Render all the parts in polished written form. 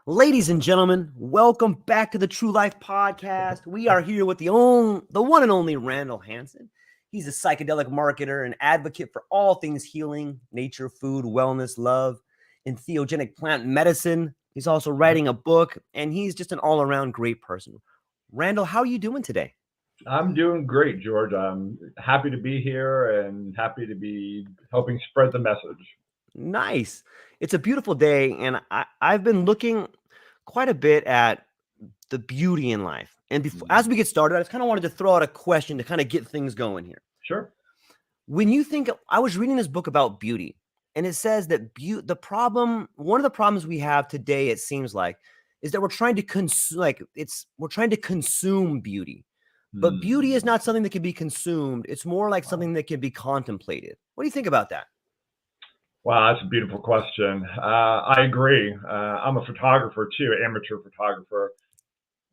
Ladies and gentlemen, welcome back to the True Life Podcast. We are here with the one and only Randall Hansen. He's a psychedelic marketer and advocate for all things healing, nature, food, wellness, love, entheogenic plant medicine. He's also writing a book, and he's just an all-around great person. Randall, how are you doing today? I'm doing great, George. I'm happy to be here and happy to be helping spread the message. Nice. It's a beautiful day, and I've been looking quite a bit at the beauty in life. And as we get started, I just kind of wanted to throw out a question to kind of get things going here. Sure. When you think, I was reading this book about beauty, and it says that one of the problems we have today, it seems like, is that we're trying to consume beauty. But beauty is not something that can be consumed. It's more like something that can be contemplated. What do you think about that? Wow, that's a beautiful question. I agree. I'm a photographer too, amateur photographer.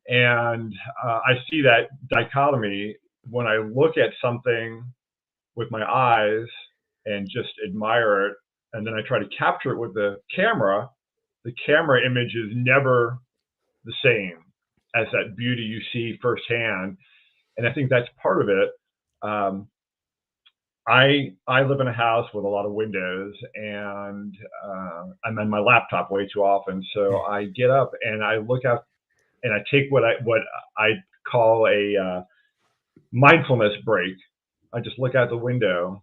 And I see that dichotomy when I look at something with my eyes and just admire it. And then I try to capture it with the camera. The camera image is never the same as that beauty you see firsthand. And I think that's part of it. I live in a house with a lot of windows, and I'm on my laptop way too often. So I get up and I look out and I take what I call a mindfulness break. I just look out the window,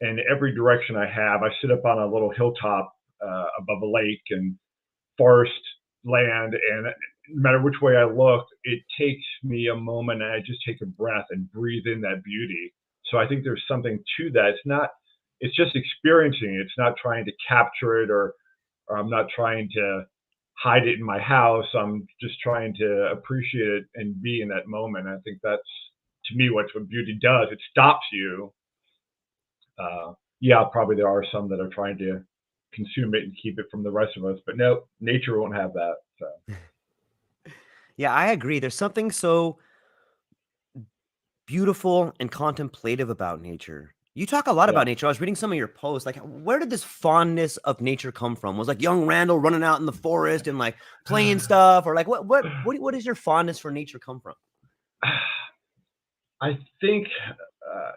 and every direction I have, I sit up on a little hilltop above a lake and forest land, and no matter which way I look, it takes me a moment, and I just take a breath and breathe in that beauty. So I think there's something to that. It's just experiencing it. It's not trying to capture it, or I'm not trying to hide it in my house. I'm just trying to appreciate it and be in that moment. I think that's, to me, what beauty does. It stops you. Yeah, probably there are some that are trying to consume it and keep it from the rest of us, but no, nature won't have that. So. Yeah, I agree. There's something so beautiful and contemplative about nature. You talk a lot about nature. I was reading some of your posts. Like, where did this fondness of nature come from? Was like young Randall running out in the forest and like playing stuff, or like what does your fondness for nature come from? I think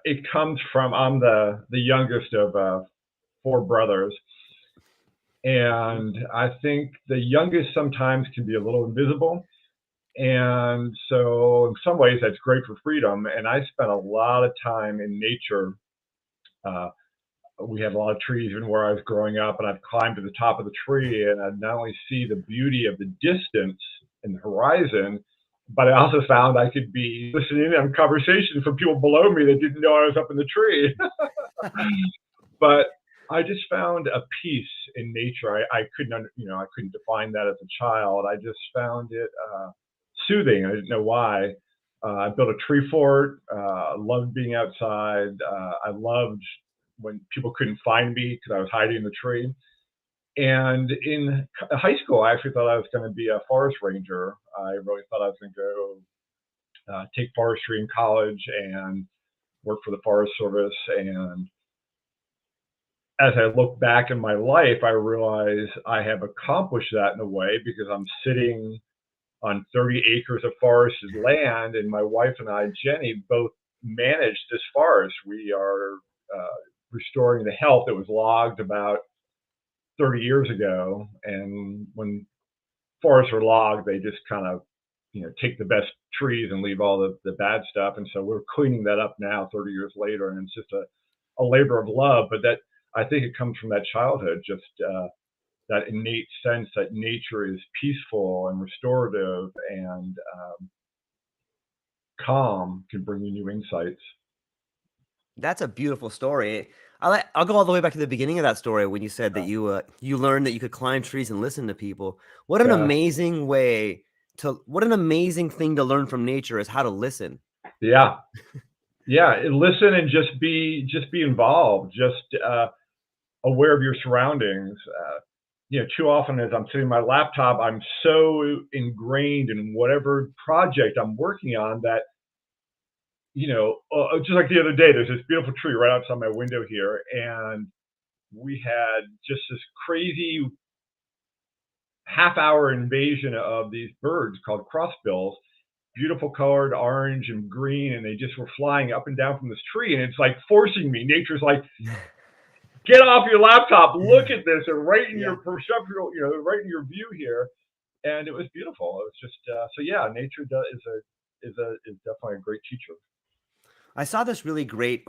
it comes from, I'm the youngest of 4 brothers, and I think the youngest sometimes can be a little invisible. And so in some ways that's great for freedom. And I spent a lot of time in nature. We had a lot of trees even where I was growing up, and I'd climb to the top of the tree and I'd not only see the beauty of the distance and the horizon, but I also found I could be listening in on conversations from people below me that didn't know I was up in the tree. But I just found a peace in nature. I couldn't define that as a child. I just found it soothing. I didn't know why. I built a tree fort. I loved being outside. I loved when people couldn't find me because I was hiding in the tree. And in high school, I actually thought I was going to be a forest ranger. I really thought I was going to go take forestry in college and work for the Forest Service. And as I look back in my life, I realize I have accomplished that in a way because I'm sitting on 30 acres of forested land, and my wife and I, Jenny, both manage this forest. We are restoring the health that was logged about 30 years ago. And when forests are logged, they just kind of, take the best trees and leave all the bad stuff. And so we're cleaning that up now, 30 years later, and it's just a labor of love. But that, I think it comes from that childhood, just that innate sense that nature is peaceful and restorative and calm, can bring you new insights. That's a beautiful story. I'll go all the way back to the beginning of that story when you said that you learned that you could climb trees and listen to people. What an amazing what an amazing thing to learn from nature is how to listen. Yeah. Listen and just be involved, just aware of your surroundings. Too often as I'm sitting at my laptop, I'm so ingrained in whatever project I'm working on that, just like the other day, there's this beautiful tree right outside my window here, and we had just this crazy half-hour invasion of these birds called crossbills, beautiful colored orange and green, and they just were flying up and down from this tree, and it's like forcing me. Nature's like, get off your laptop, look at this, and right in Yeah. your perceptual, right in your view here. And it was beautiful. It was just so yeah. Nature is definitely a great teacher. I saw this really great.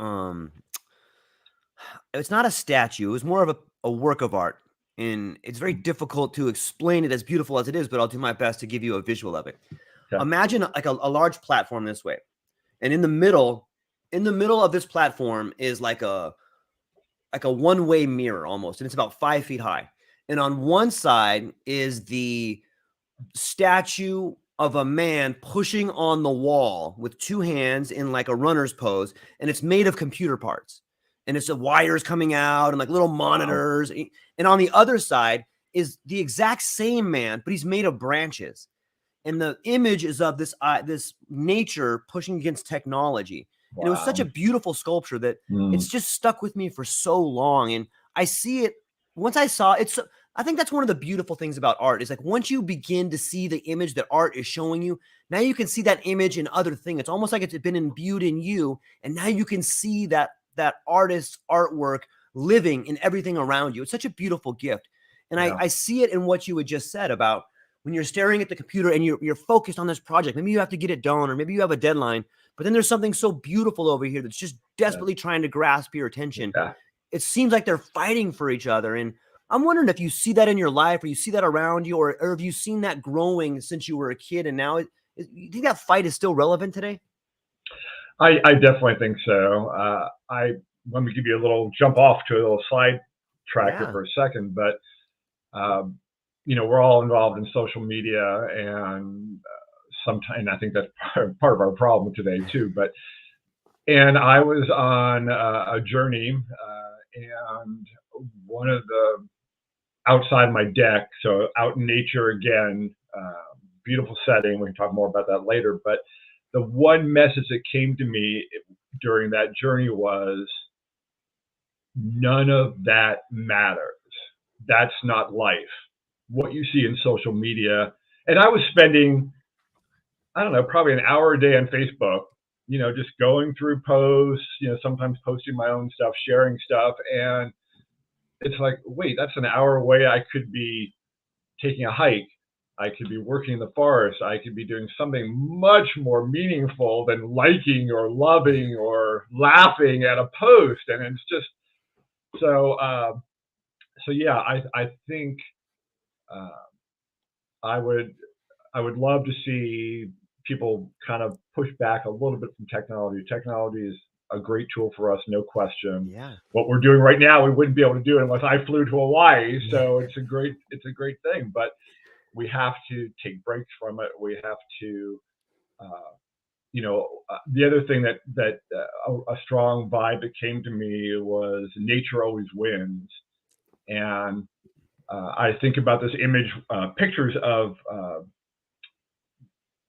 It's not a statue. It was more of a work of art, and it's very difficult to explain it as beautiful as it is. But I'll do my best to give you a visual of it. Okay. Imagine like a large platform this way, and in the middle of this platform is like a one-way mirror almost, and it's about 5 feet high. And on one side is the statue of a man pushing on the wall with 2 hands in like a runner's pose, and it's made of computer parts, and it's wires coming out and like little monitors. Wow. And on the other side is the exact same man, but he's made of branches, and the image is of this nature pushing against technology. Wow. And it was such a beautiful sculpture that it's just stuck with me for so long. And I see it once I saw it. I think that's one of the beautiful things about art is like once you begin to see the image that art is showing you, now you can see that image in other things. It's almost like it's been imbued in you, and now you can see that artist's artwork living in everything around you. It's such a beautiful gift. And I see it in what you had just said about when you're staring at the computer and you're focused on this project. Maybe you have to get it done, or maybe you have a deadline, but then there's something so beautiful over here that's just desperately trying to grasp your attention. Yeah. It seems like they're fighting for each other. And I'm wondering if you see that in your life, or you see that around you, or have you seen that growing since you were a kid, and now you think that fight is still relevant today? I definitely think so. Let me give you a little jump off to a little side track here for a second, but we're all involved in social media, and sometimes I think that's part of our problem today too. And I was on a journey, and one of the outside my deck, so out in nature again, beautiful setting. We can talk more about that later. But the one message that came to me during that journey was, none of that matters. That's not life. What you see in social media. And I was spending, I don't know, probably an hour a day on Facebook, just going through posts, sometimes posting my own stuff, sharing stuff. And it's like, wait, that's an hour away. I could be taking a hike. I could be working in the forest. I could be doing something much more meaningful than liking or loving or laughing at a post. And it's just so yeah, I think I would love to see people kind of push back a little bit from technology. Technology is a great tool for us, no question. Yeah. What we're doing right now, we wouldn't be able to do it unless I flew to Hawaii. So it's a great thing. But we have to take breaks from it. We have to, the other thing that a strong vibe that came to me was nature always wins. And I think about this image, pictures of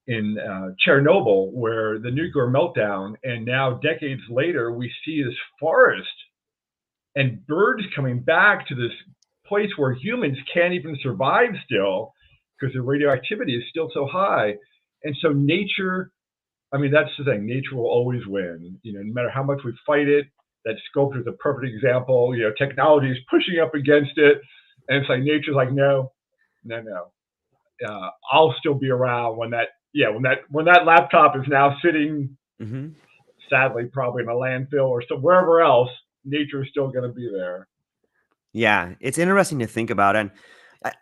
in Chernobyl, where the nuclear meltdown, and now decades later, we see this forest and birds coming back to this place where humans can't even survive still because the radioactivity is still so high. And so nature, I mean, that's the thing, nature will always win. No matter how much we fight it. That sculpture is a perfect example. Technology is pushing up against it, and it's like nature's like, no. I'll still be around when that laptop is now sitting, sadly, probably in a landfill or wherever else. Nature is still going to be there. Yeah, it's interesting to think about, and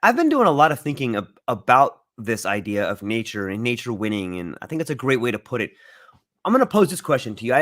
I've been doing a lot of thinking about this idea of nature and nature winning, and I think that's a great way to put it. I'm going to pose this question to you.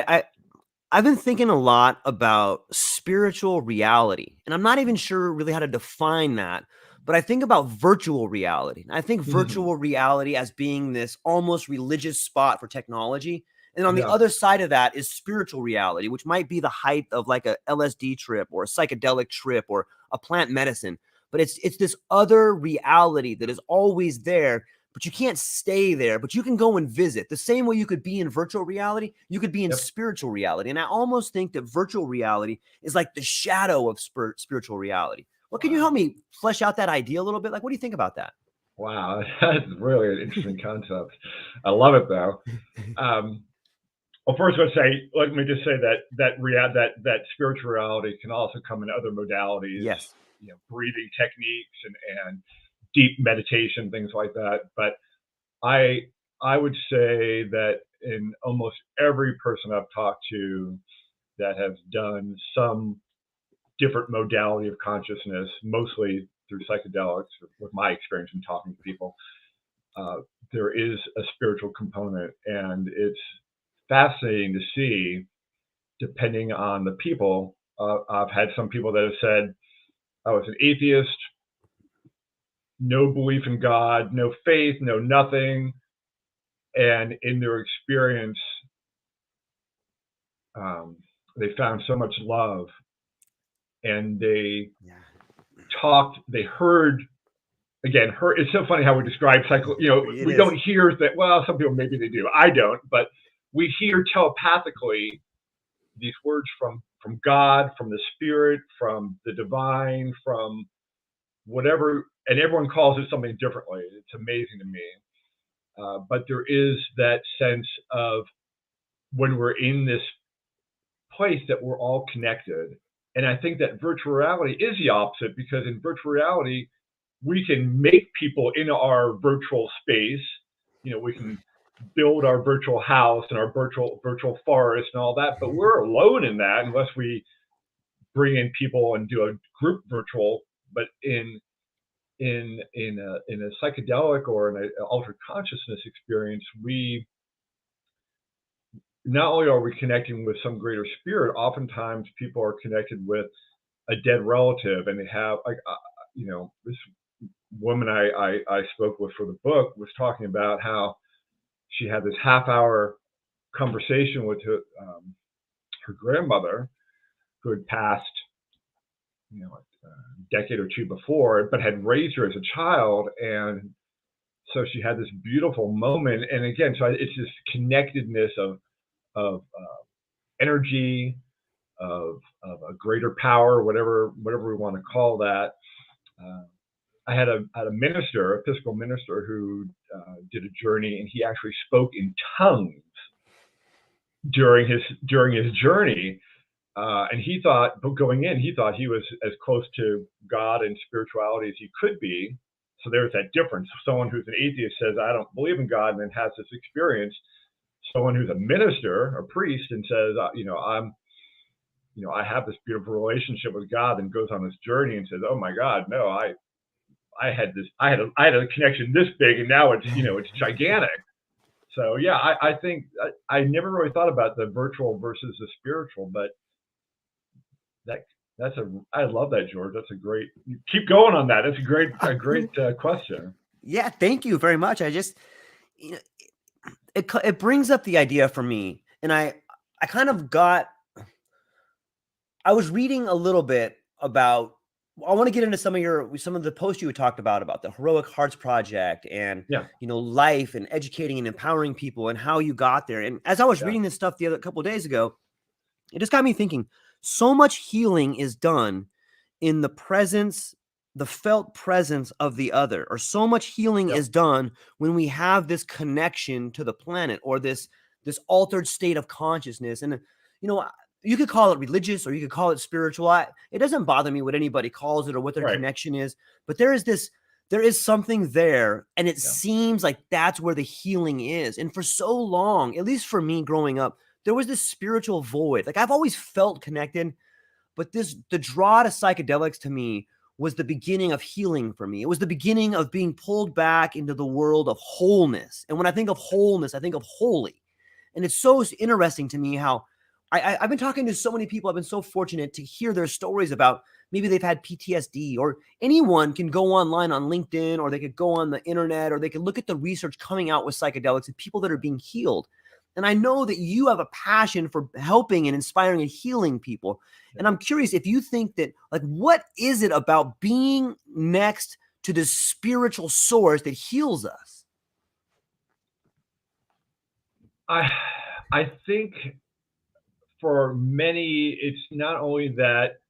I've been thinking a lot about spiritual reality, and I'm not even sure really how to define that, but I think about virtual reality. I think virtual reality as being this almost religious spot for technology. And on the other side of that is spiritual reality, which might be the height of like a LSD trip or a psychedelic trip or a plant medicine. But it's this other reality that is always there, but you can't stay there, but you can go and visit. The same way you could be in virtual reality, you could be in spiritual reality. And I almost think that virtual reality is like the shadow of spiritual reality. Well, can you help Wow. me flesh out that idea a little bit? Like, what do you think about that? Wow. That's really an interesting concept. I love it though. Um, well, first, let me just say that spirituality can also come in other modalities, Yes. breathing techniques and deep meditation, things like that. But I I would say that in almost every person I've talked to that has done some different modality of consciousness, mostly through psychedelics, with my experience in talking to people, uh, there is a spiritual component, and it's fascinating to see, depending on the people. I've had some people that have said, I was an atheist, no belief in God, no faith, no nothing. And in their experience, um, they found so much love, and they Yeah. they heard, again, it's so funny how we describe cycle. It We is. don't hear that. Well, some people maybe they do. I don't, but we hear telepathically these words from God, from the spirit, from the divine, from whatever, and everyone calls it something differently. It's amazing to me. But there is that sense of when we're in this place that we're all connected. And I think that virtual reality is the opposite, because in virtual reality, we can make people in our virtual space. We can build our virtual house and our virtual forest and all that, but we're alone in that unless we bring in people and do a group virtual. But in a psychedelic or in an altered consciousness experience, we not only are we connecting with some greater spirit, oftentimes people are connected with a dead relative, and they have, like, this woman I spoke with for the book was talking about how she had this half-hour conversation with her grandmother, who had passed, a decade or two before, but had raised her as a child. And so she had this beautiful moment. And again, so it's this connectedness of energy, of a greater power, whatever we want to call that. Uh, I had a minister, Episcopal minister, who did a journey, and he actually spoke in tongues during his journey. And he thought, but going in, he thought he was as close to God and spirituality as he could be. So there's that difference. Someone who's an atheist says, I don't believe in God, and then has this experience. Someone who's a minister, a priest, and says, I have this beautiful relationship with God, and goes on this journey and says, oh my God, no, I had a connection this big, and now it's gigantic. So yeah, I think I never really thought about the virtual versus the spiritual, but I love that, George. That's a great. Keep going on that. That's a great question. Yeah, thank you very much. I just, you know, it brings up the idea for me, and I kind of got. I was reading a little bit about. I want to get into some of the posts you had talked about the Heroic Hearts Project, and Yeah, life and educating and empowering people, and how you got there. And as I was yeah, reading this stuff the other couple of days ago, it just got me thinking. So much healing is done in the felt presence of the other, or so much healing yeah, is done when we have this connection to the planet, or this altered state of consciousness. And you know, you could call it religious or you could call it spiritual. It doesn't bother me what anybody calls it or what their right, connection is, but there is something there, and it yeah, seems like that's where the healing is. And for so long, at least for me growing up, there was this spiritual void. Like, I've always felt connected, but the draw to psychedelics to me was the beginning of healing for me. It was the beginning of being pulled back into the world of wholeness. And when I think of wholeness, I think of holy. And it's so interesting to me how I've been talking to so many people. I've been so fortunate to hear their stories about maybe they've had PTSD, or anyone can go online on LinkedIn, or they could go on the internet, or they could look at the research coming out with psychedelics and people that are being healed. And I know that you have a passion for helping and inspiring and healing people. yeah. And I'm curious if you think that, like, what is it about being next to this spiritual source that heals us? I I think for many, it's not only that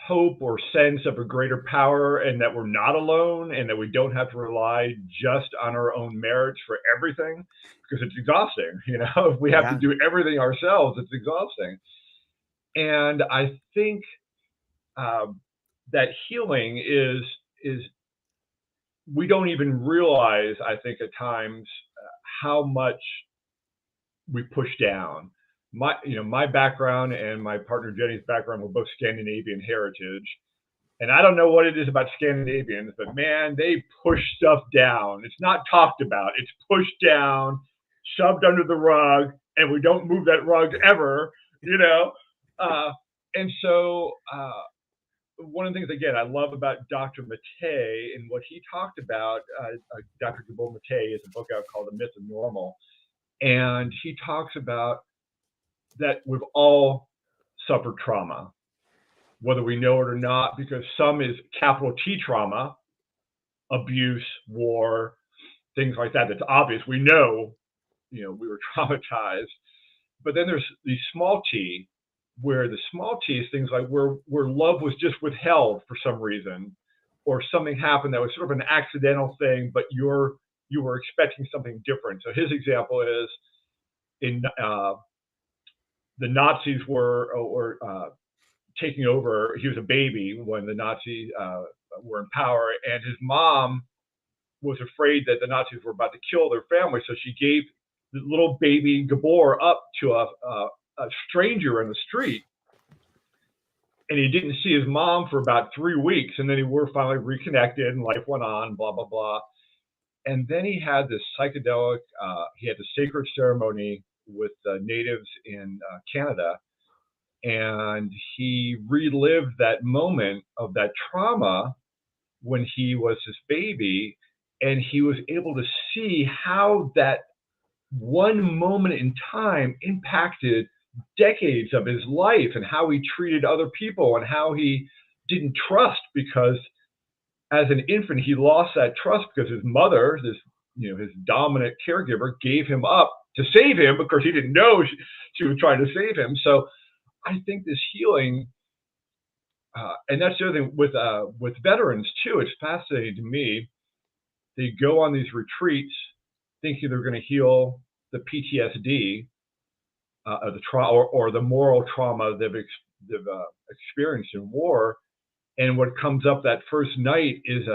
hope or sense of a greater power, and that we're not alone, and that we don't have to rely just on our own merits for everything, because it's exhausting. If we have to Yeah. do everything ourselves, it's exhausting. And I think that healing is we don't even realize, I think, at times how much we push down. My background and my partner Jenny's background were both Scandinavian heritage. And I don't know what it is about Scandinavians, but man, they push stuff down. It's not talked about. It's pushed down, shoved under the rug, and we don't move that rug ever, And so one of the things, again, I love about Dr. Mattei and what he talked about, Dr. Gabor Mattei has a book out called The Myth of Normal. And he talks about that we've all suffered trauma, whether we know it or not, because some is capital T trauma, abuse, war, things like that. That's obvious. We know, we were traumatized. But then there's the small t, where the small t is things like where love was just withheld for some reason, or something happened that was sort of an accidental thing, but you were expecting something different. So his example is in the Nazis were taking over. He was a baby when the Nazis were in power, and his mom was afraid that the Nazis were about to kill their family, so she gave the little baby Gabor up to a stranger in the street. And he didn't see his mom for about 3 weeks, and then they were finally reconnected, and life went on, blah, blah, blah. And then he had this psychedelic, he had the sacred ceremony with natives in Canada, and he relived that moment of that trauma when he was this baby, and he was able to see how that one moment in time impacted decades of his life, and how he treated other people, and how he didn't trust, because as an infant he lost that trust because his mother, his dominant caregiver, gave him up to save him, because he didn't know she was trying to save him. So I think this healing, and that's the other thing with veterans too. It's fascinating to me. They go on these retreats thinking they're going to heal the PTSD, of the trauma, or the moral trauma they've experienced in war. And what comes up that first night is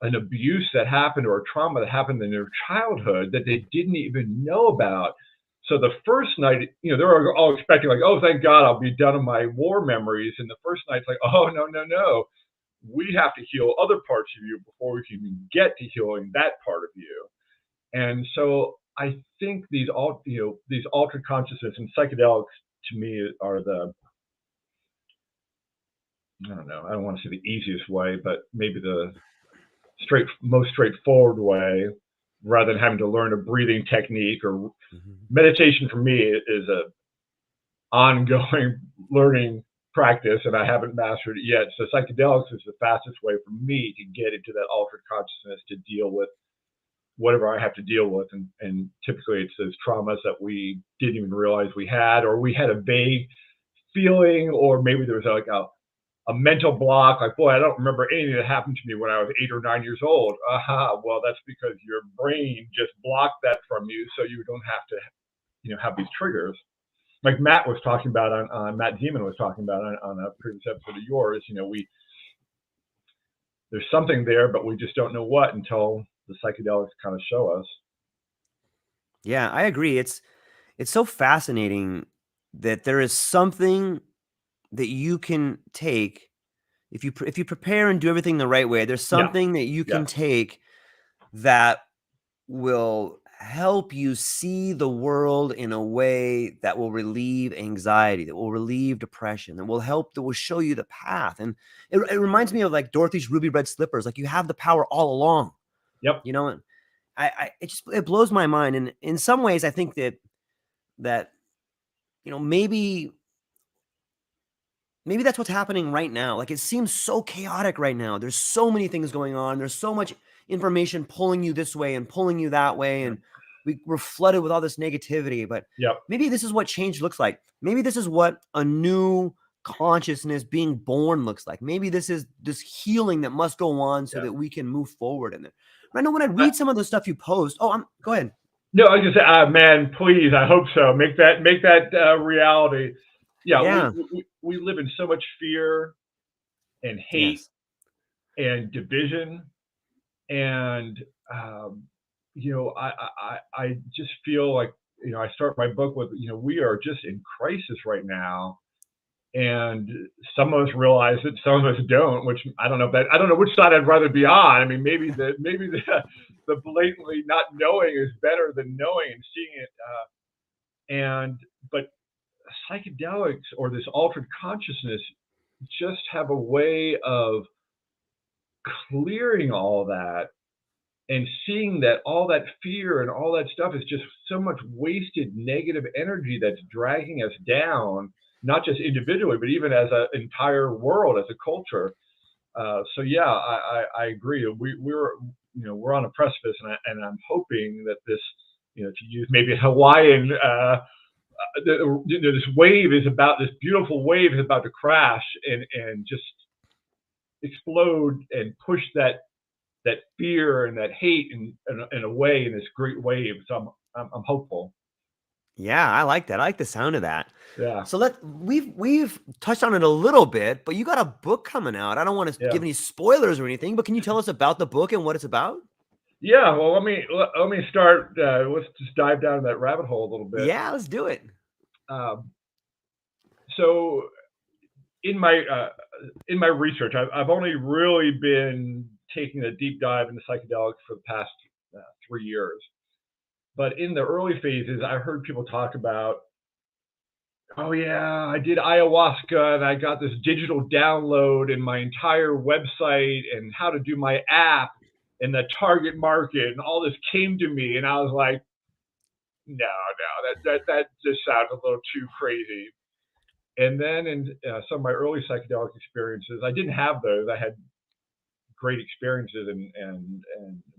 an abuse that happened, or a trauma that happened in their childhood that they didn't even know about. So the first night, they're all expecting, like, oh, thank God, I'll be done with my war memories. And the first night's like, oh, no. We have to heal other parts of you before we can even get to healing that part of you. And so I think these altered consciousness and psychedelics, to me, are I don't want to say the easiest way, but maybe the most straightforward way, rather than having to learn a breathing technique. Or meditation for me is a ongoing learning practice, and I haven't mastered it yet. So psychedelics is the fastest way for me to get into that altered consciousness, to deal with whatever I have to deal with. And typically it's those traumas that we didn't even realize we had, or we had a vague feeling, or maybe there was like a mental block, like, boy, I don't remember anything that happened to me when I was 8 or 9 years old. Well, that's because your brain just blocked that from you, so you don't have to have these triggers. Like Matt was talking about Matt Zeman was talking about on a previous episode of yours. There's something there, but we just don't know what until the psychedelics kind of show us. Yeah, I agree. It's so fascinating that there is something that you can take if you prepare and do everything the right way. There's something that you can take that will help you see the world in a way that will relieve anxiety, that will relieve depression, that will show you the path. And it reminds me of like Dorothy's ruby red slippers. Like, you have the power all along. Yep. And it blows my mind. And in some ways, I think that maybe that's what's happening right now. Like, it seems so chaotic right now. There's so many things going on. There's so much information pulling you this way and pulling you that way. And we're flooded with all this negativity. But maybe this is what change looks like. Maybe this is what a new consciousness being born looks like. Maybe this is this healing that must go on so that we can move forward in it. I know when I read some of the stuff you post. Go ahead. No, I was gonna say, man, please, I hope so. Make that reality. Yeah, we live in so much fear and hate and division, and I just feel like, I start my book with, we are just in crisis right now, and some of us realize it, some of us don't. Which I don't know which side I'd rather be on. I mean, maybe the blatantly not knowing is better than knowing and seeing it. But psychedelics or this altered consciousness just have a way of clearing all that and seeing that all that fear and all that stuff is just so much wasted negative energy that's dragging us down, not just individually, but even as an entire world, as a culture. So yeah, I agree. We're on a precipice, and I'm hoping that this, to use maybe a Hawaiian, this beautiful wave is about to crash and just explode and push that fear and that hate in a way in this great wave. So I'm hopeful. Yeah, I like that. I like the sound of that. Yeah. So we've touched on it a little bit, but you got a book coming out. I don't want to give any spoilers or anything, but can you tell us about the book and what it's about? Yeah, well, let me start. Let's just dive down that rabbit hole a little bit. Yeah, let's do it. So in my research, I've only really been taking a deep dive into psychedelics for the past 3 years. But in the early phases, I heard people talk about, oh yeah, I did ayahuasca and I got this digital download in my entire website and how to do my app and the target market and all this came to me, and I was like, no, that just sounds a little too crazy. And then in some of my early psychedelic experiences, I didn't have those. I had great experiences and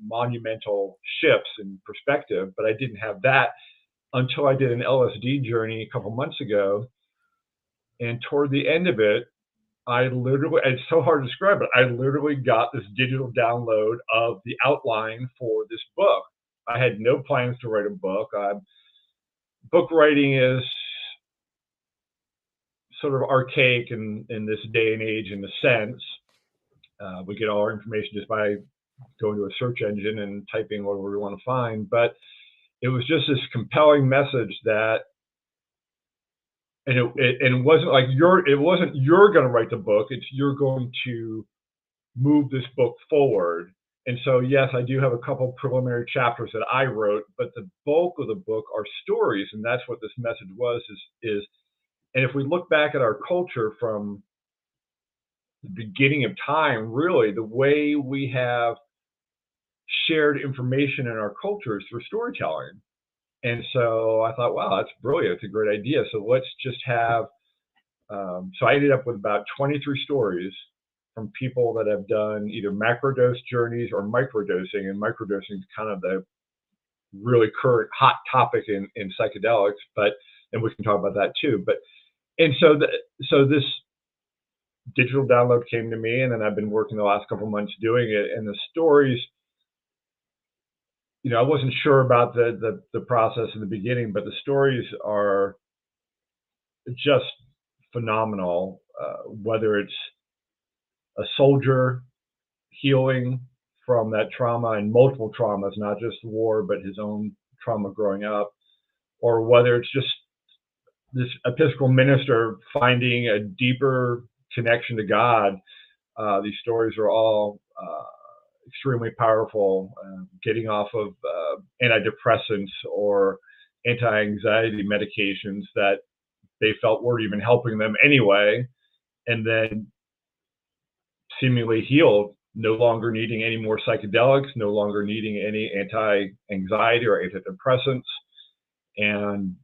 monumental shifts in perspective, but I didn't have that until I did an LSD journey a couple months ago. And toward the end of it, it's so hard to describe, but I literally got this digital download of the outline for this book. I had no plans to write a book. Book writing is sort of archaic in this day and age, in a sense. We get all our information just by going to a search engine and typing whatever we want to find. But it was just this compelling message that, and it wasn't like you're going to write the book. It's you're going to move this book forward. And so, yes, I do have a couple preliminary chapters that I wrote, but the bulk of the book are stories, and that's what this message was. And if we look back at our culture from the beginning of time, really, the way we have shared information in our culture is through storytelling. And so I thought, wow, that's brilliant. It's a great idea. So let's just have, so I ended up with about 23 stories from people that have done either macrodose journeys or microdosing. And microdosing is kind of the really current hot topic in psychedelics, and we can talk about that too. So this digital download came to me, and then I've been working the last couple of months doing it. And the stories, I wasn't sure about the process in the beginning, but the stories are just phenomenal. Whether it's a soldier healing from that trauma and multiple traumas, not just the war, but his own trauma growing up, or whether it's just this Episcopal minister finding a deeper connection to God. These stories are all extremely powerful, getting off of antidepressants or anti-anxiety medications that they felt weren't even helping them anyway, and then seemingly healed, no longer needing any more psychedelics, no longer needing any anti-anxiety or antidepressants, and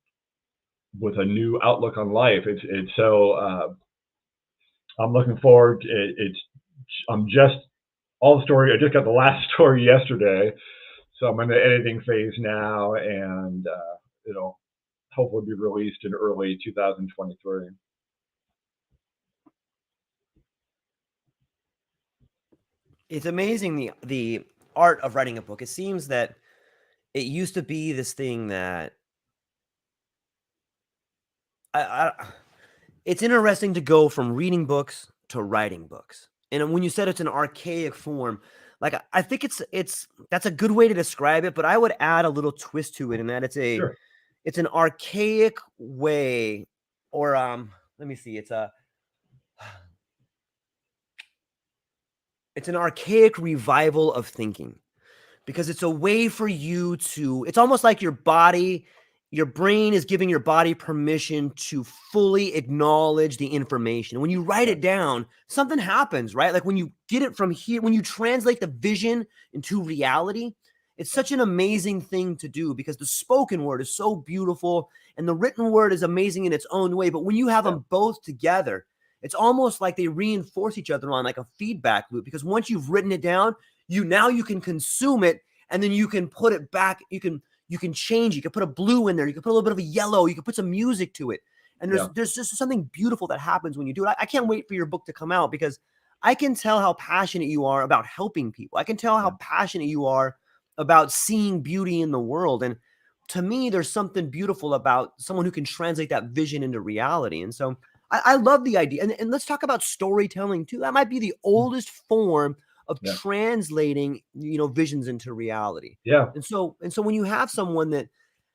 with a new outlook on life. It's so I'm looking forward. I'm just all the story. I just got the last story yesterday, so I'm in the editing phase now, and it'll hopefully be released in early 2023. It's amazing the art of writing a book. It seems that it used to be this thing that I it's interesting to go from reading books to writing books. And when you said it's an archaic form, like I think it's that's a good way to describe it, but I would add a little twist to it in that Sure. it's an archaic way, or let me see, it's an archaic revival of thinking. Because it's a way for you to, it's almost like your brain is giving your body permission to fully acknowledge the information. When you write Yeah. it down, something happens, right? Like when you get it from here, when you translate the vision into reality, it's such an amazing thing to do because the spoken word is so beautiful and the written word is amazing in its own way. But when you have Yeah. them both together, it's almost like they reinforce each other on like a feedback loop, because once you've written it down, you can consume it, and then you can put it back. You can change. You can put a blue in there. You can put a little bit of a yellow. You can put some music to it. And Yeah. there's just something beautiful that happens when you do it. I can't wait for your book to come out because I can tell how passionate you are about helping people. I can tell how passionate you are about seeing beauty in the world. And to me, there's something beautiful about someone who can translate that vision into reality. And so I love the idea. And let's talk about storytelling too. That might be the oldest form of Yeah. translating, visions into reality. Yeah. And so when you have someone that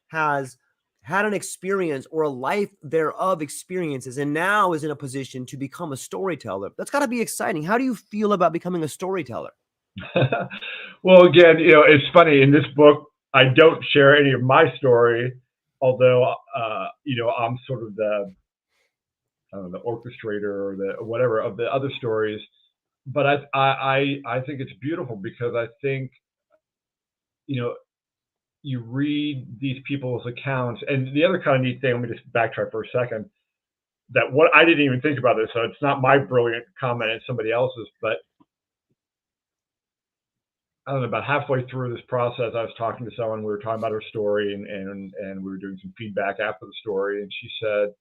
has had an experience or a life thereof experiences and now is in a position to become a storyteller, that's got to be exciting. How do you feel about becoming a storyteller? Well, again, it's funny. In this book, I don't share any of my story, although, I'm sort of the orchestrator or the whatever of the other stories. But I think it's beautiful because I think, you know, you read these people's accounts. And the other kind of neat thing, let me just backtrack for a second, that what I didn't even think about this, so it's not my brilliant comment, it's somebody else's, but I don't know, about halfway through this process, I was talking to someone, we were talking about her story, and we were doing some feedback after the story, and she said,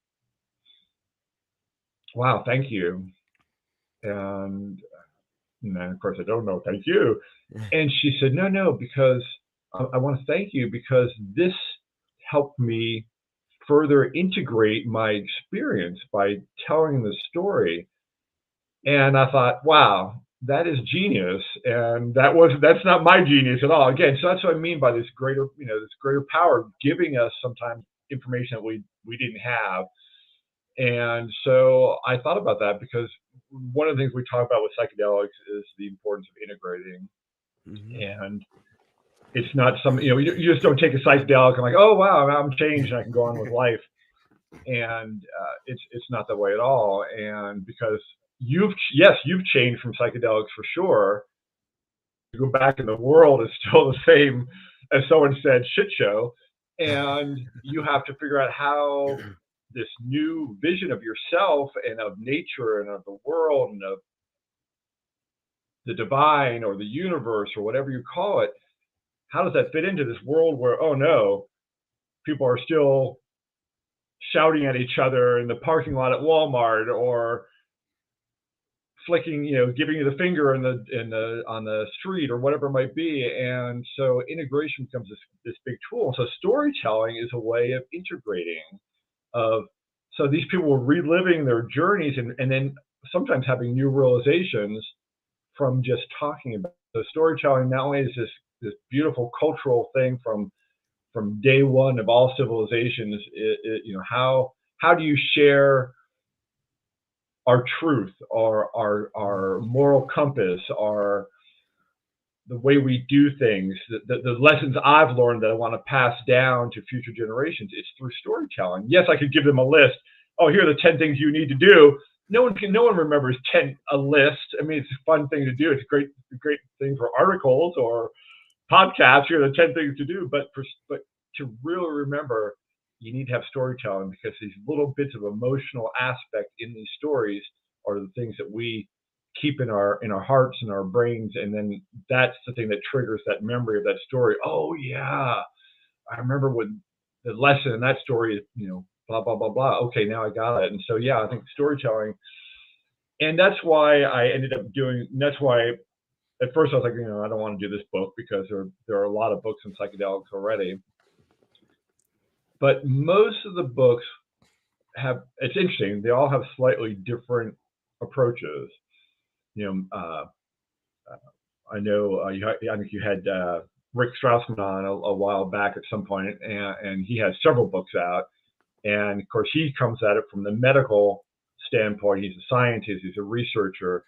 "Wow, thank you." And then, of course, I don't know, thank you. And she said, "No, no, because I want to thank you because this helped me further integrate my experience by telling the story." And I thought, wow, that is genius. And that's not my genius at all. Again, so that's what I mean by this greater power giving us sometimes information that we didn't have. And so I thought about that because one of the things we talk about with psychedelics is the importance of integrating. Mhm. And it's not you just don't take a psychedelic and like, oh wow, I'm changed and I can go on with life. And it's not that way at all. And because you've changed from psychedelics for sure. You go back and the world is still the same, as someone said, shit show. And you have to figure out how this new vision of yourself and of nature and of the world and of the divine or the universe or whatever you call it, how does that fit into this world where, oh no, people are still shouting at each other in the parking lot at Walmart, or flicking, giving you the finger in the on the street or whatever it might be. And so integration becomes this big tool. So storytelling is a way of integrating of so these people were reliving their journeys and then sometimes having new realizations from just talking about it. So storytelling not only is this beautiful cultural thing from day one of all civilizations, how do you share our truth, our moral compass, our the way we do things, the lessons I've learned that I want to pass down to future generations. It's through storytelling. Yes, I could give them a list. Oh, here are the 10 things you need to do. No one remembers a list. I mean, it's a fun thing to do. It's a great thing for articles or podcasts. Here are the 10 things to do. But to really remember, you need to have storytelling because these little bits of emotional aspect in these stories are the things that we keep in our hearts and our brains, and then that's the thing that triggers that memory of that story. Oh yeah, I remember when the lesson in that story is blah blah blah blah. Okay, now I got it. And so yeah, I think storytelling, and that's why I ended up doing. That's why at first I was like, I don't want to do this book because there are a lot of books on psychedelics already. But most of the books it's interesting, they all have slightly different approaches. I know I think you had Rick Strassman on a while back at some point, and he has several books out. And of course, he comes at it from the medical standpoint. He's a scientist, he's a researcher.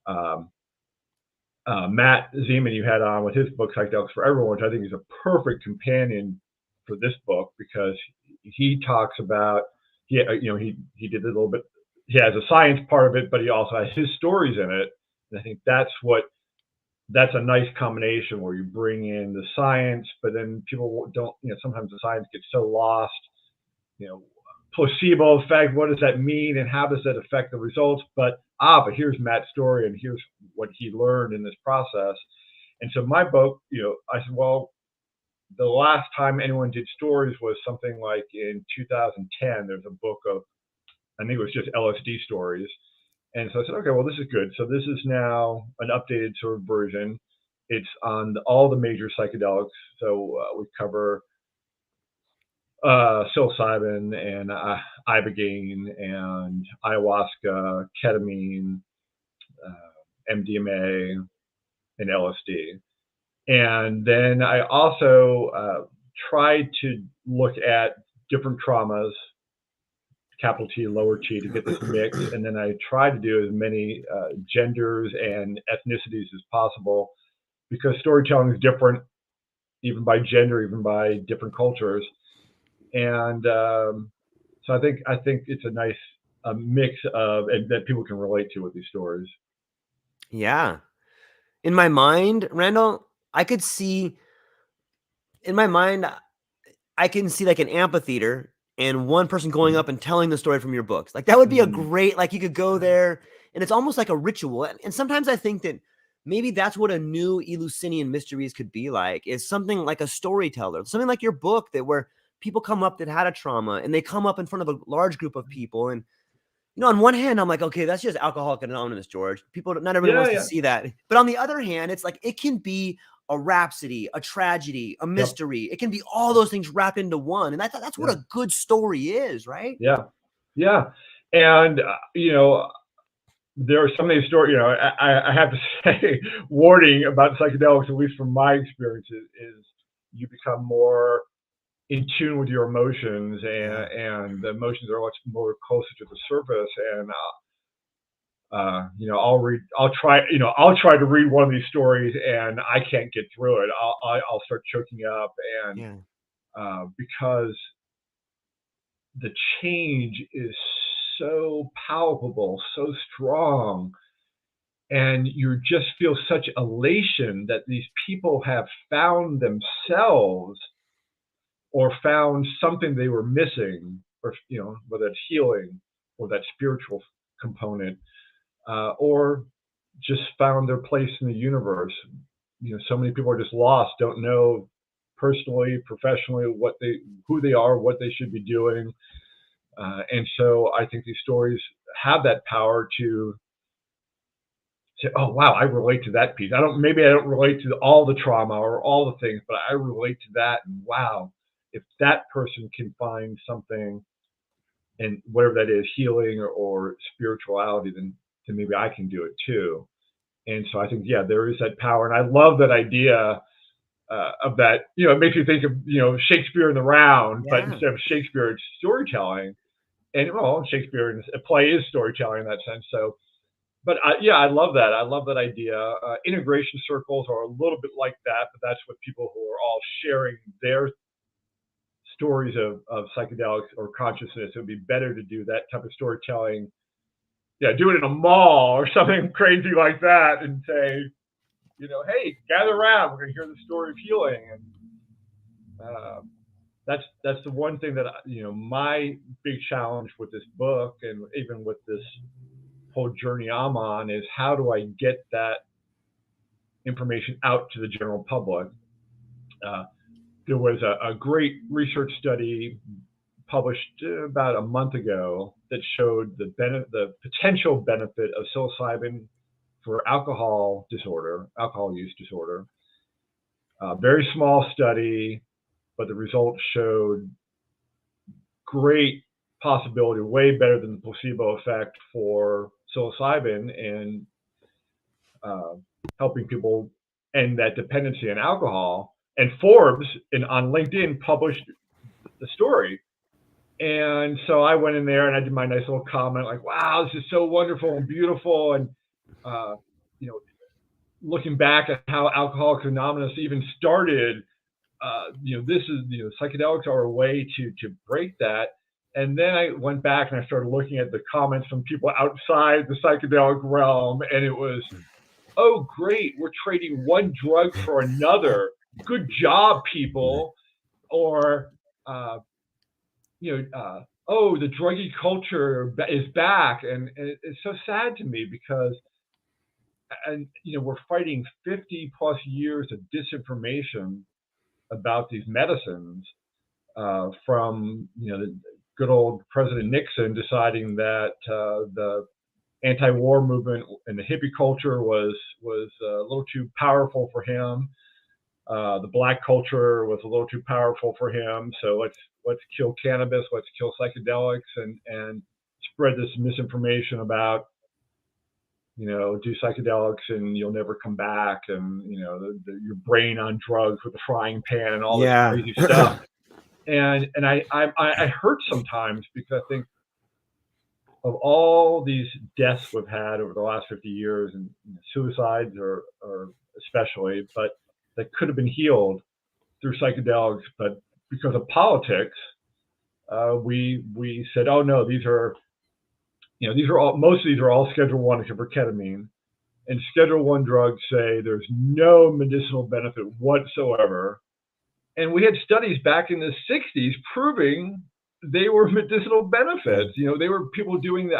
Matt Zeman, you had on with his book Psychedelics for Everyone, which I think is a perfect companion for this book, because he talks about he did a little bit. He has a science part of it, but he also has his stories in it. And I think that's a nice combination where you bring in the science, but then people don't. Sometimes the science gets so lost. Placebo effect. What does that mean, and how does that affect the results? But here's Matt's story, and here's what he learned in this process. And so my book, I said, well, the last time anyone did stories was something like in 2010. There's a book of, I think it was just LSD stories. And so I said, okay, well, this is good. So this is now an updated sort of version. It's on all the major psychedelics. So we cover psilocybin and ibogaine and ayahuasca, ketamine, MDMA, and LSD. And then I also tried to look at different traumas, capital T, lower T, to get this mix. And then I tried to do as many genders and ethnicities as possible, because storytelling is different, even by gender, even by different cultures. And so I think it's a nice mix of that people can relate to with these stories. Yeah. In my mind, Randall, I can see like an amphitheater and one person going up and telling the story from your books. Like that would be a great, like you could go there and it's almost like a ritual. And sometimes I think that maybe that's what a new Eleusinian Mysteries could be like, is something like a storyteller, something like your book, that where people come up that had a trauma and they come up in front of a large group of people. And, on one hand, I'm like, okay, that's just Alcoholics Anonymous, George. Not everybody wants to see that. But on the other hand, it's like, it can be a rhapsody, a tragedy, a mystery. It can be all those things wrapped into one. And that's what a good story is, right? Yeah. Yeah. And, there are some of these stories, I have to say, warning about psychedelics, at least from my experiences, is you become more in tune with your emotions, and the emotions are much more closer to the surface. And I'll try to read one of these stories and I can't get through it. I'll start choking up, and because the change is so palpable, so strong, and you just feel such elation that these people have found themselves, or found something they were missing, or whether it's healing or that spiritual component, or just found their place in the universe. So many people are just lost, don't know personally, professionally, who they are, what they should be doing. And so I think these stories have that power to say, oh wow, I relate to that piece. Maybe I don't relate to all the trauma or all the things, but I relate to that. And wow, if that person can find something, and whatever that is, healing or spirituality, then maybe I can do it too. And so I think, there is that power. And I love that idea of that. It makes you think of, Shakespeare in the Round, but instead of Shakespeare, it's storytelling. And Shakespeare in a play is storytelling in that sense. So, but I love that. I love that idea. Integration circles are a little bit like that, but that's what people who are all sharing their stories of psychedelics or consciousness. It would be better to do that type of storytelling. Do it in a mall or something crazy like that, and say, hey, gather around. We're going to hear the story of healing. And that's the one thing that, my big challenge with this book, and even with this whole journey I'm on, is how do I get that information out to the general public? There was a great research study published about a month ago that showed the potential benefit of psilocybin for alcohol use disorder. Very small study, but the results showed great possibility, way better than the placebo effect for psilocybin and helping people end that dependency on alcohol. And Forbes on LinkedIn published the story. And so I went in there and I did my nice little comment like, wow, this is so wonderful and beautiful. And, looking back at how Alcoholics Anonymous even started, psychedelics are a way to break that. And then I went back and I started looking at the comments from people outside the psychedelic realm. And it was, oh, great, we're trading one drug for another. Good job, people. Or, oh, the druggy culture is back. And it's so sad to me because, we're fighting 50 plus years of disinformation about these medicines from, the good old President Nixon deciding that the anti-war movement and the hippie culture was a little too powerful for him. The black culture was a little too powerful for him. So let's kill cannabis, let's kill psychedelics, and spread this misinformation about, do psychedelics and you'll never come back, and your brain on drugs with a frying pan and all this crazy stuff. And I hurt sometimes because I think of all these deaths we've had over the last 50 years, and suicides are especially, but that could have been healed through psychedelics, but because of politics, we said, oh no, most of these are all Schedule 1 except for ketamine, and Schedule 1 drugs say there's no medicinal benefit whatsoever. And we had studies back in the 60s proving they were medicinal benefits. They were people doing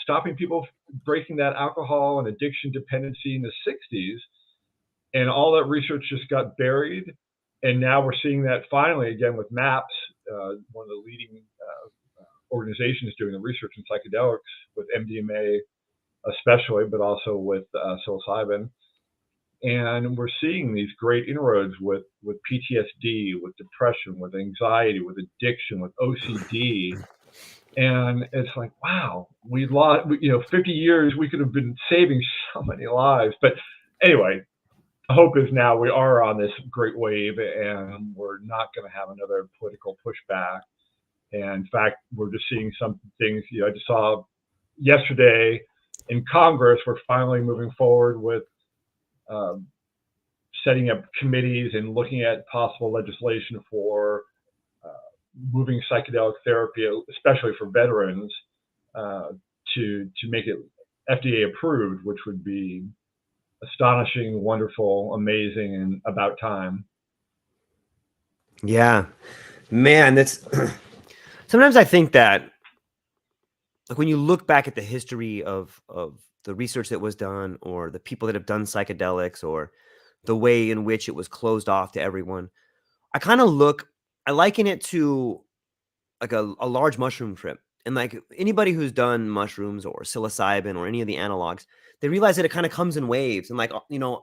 stopping people breaking that alcohol and addiction dependency in the 60s. And all that research just got buried. And now we're seeing that finally again with MAPS, one of the leading organizations doing the research in psychedelics with MDMA especially, but also with psilocybin. And we're seeing these great inroads with PTSD, with depression, with anxiety, with addiction, with OCD. And it's like, wow, we lost, 50 years, we could have been saving so many lives. But anyway, the hope is now we are on this great wave and we're not going to have another political pushback. And in fact, we're just seeing some things, I just saw yesterday in Congress, we're finally moving forward with setting up committees and looking at possible legislation for moving psychedelic therapy, especially for veterans, to make it FDA approved, which would be astonishing, wonderful, amazing, and about time. Yeah, man, that's sometimes I think that, like, when you look back at the history of the research that was done, or the people that have done psychedelics, or the way in which it was closed off to everyone, I liken it to like a large mushroom trip. And like anybody who's done mushrooms or psilocybin or any of the analogs, they realize that it kind of comes in waves. And like,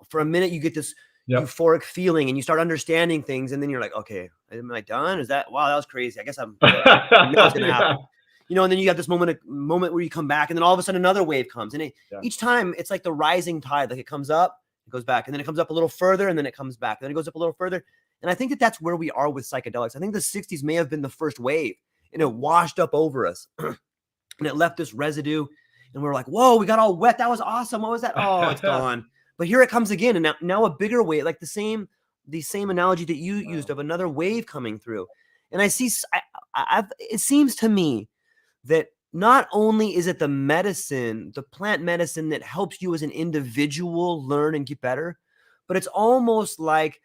for a minute you get this euphoric feeling and you start understanding things. And then you're like, okay, am I done? Wow, that was crazy. I guess I'm what's going to happen. And then you have this moment where you come back, and then all of a sudden another wave comes. And each time it's like the rising tide, like it comes up, it goes back, and then it comes up a little further, and then it comes back, and then it goes up a little further. And I think that that's where we are with psychedelics. I think the 60s may have been the first wave, and it washed up over us and it left this residue. And we're like, whoa, we got all wet. That was awesome. What was that? Oh, it's gone. But here it comes again. And now a bigger wave, like the same analogy that you used of another wave coming through. And I see, it seems to me that not only is it the medicine, the plant medicine that helps you as an individual learn and get better, but it's almost like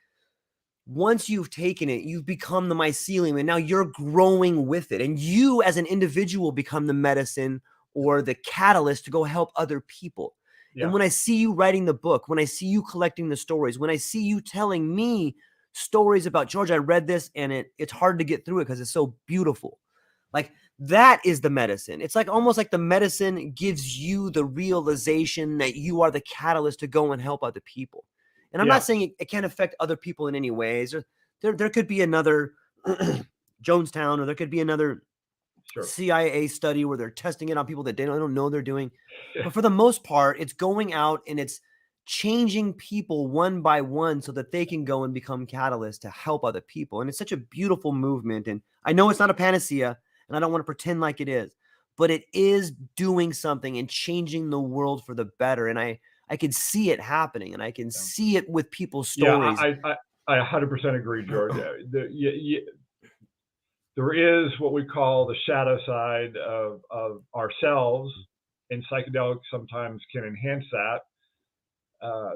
once you've taken it, you've become the mycelium, and now you're growing with it. And you as an individual become the medicine or the catalyst to go help other people. Yeah. And when I see you writing the book, when I see you collecting the stories, when I see you telling me stories about, George, I read this and it's hard to get through it because it's so beautiful. Like that is the medicine. It's like almost like the medicine gives you the realization that you are the catalyst to go and help other people. And I'm not saying it can't affect other people in any ways. Or there could be another Jonestown, or there could be another CIA study where they're testing it on people that they don't know they're doing. But for the most part, it's going out and it's changing people one by one so that they can go and become catalysts to help other people. And it's such a beautiful movement. And I know it's not a panacea, and I don't want to pretend like it is, but it is doing something and changing the world for the better. And I can see it happening, and I can see it with people's stories. Yeah, I 100% agree, George. There is what we call the shadow side of ourselves, and psychedelics sometimes can enhance that.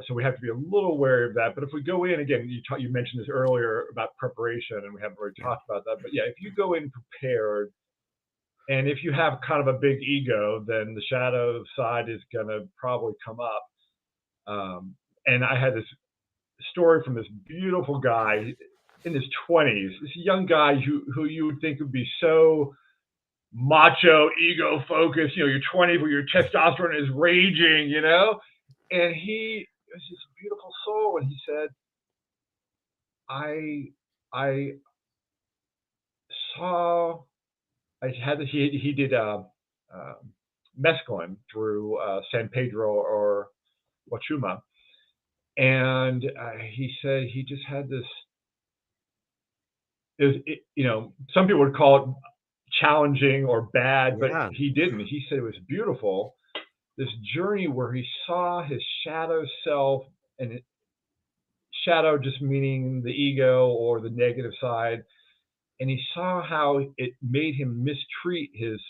So we have to be a little wary of that. But if we go in, again, you mentioned this earlier about preparation, and we haven't really talked about that. But yeah, if you go in prepared, and if you have kind of a big ego, then the shadow side is going to probably come up. And I had this story from this beautiful guy in his 20s, this young guy who you would think would be so macho, ego focused. You know, you're 20 where your testosterone is raging, you know? And he was this beautiful soul, and he said, I saw, he did mescaline through San Pedro or Huachuma. And he said he just had this, some people would call it challenging or bad, but he didn't. He said it was beautiful. This journey where he saw his shadow self, and shadow just meaning the ego or the negative side. And he saw how it made him mistreat his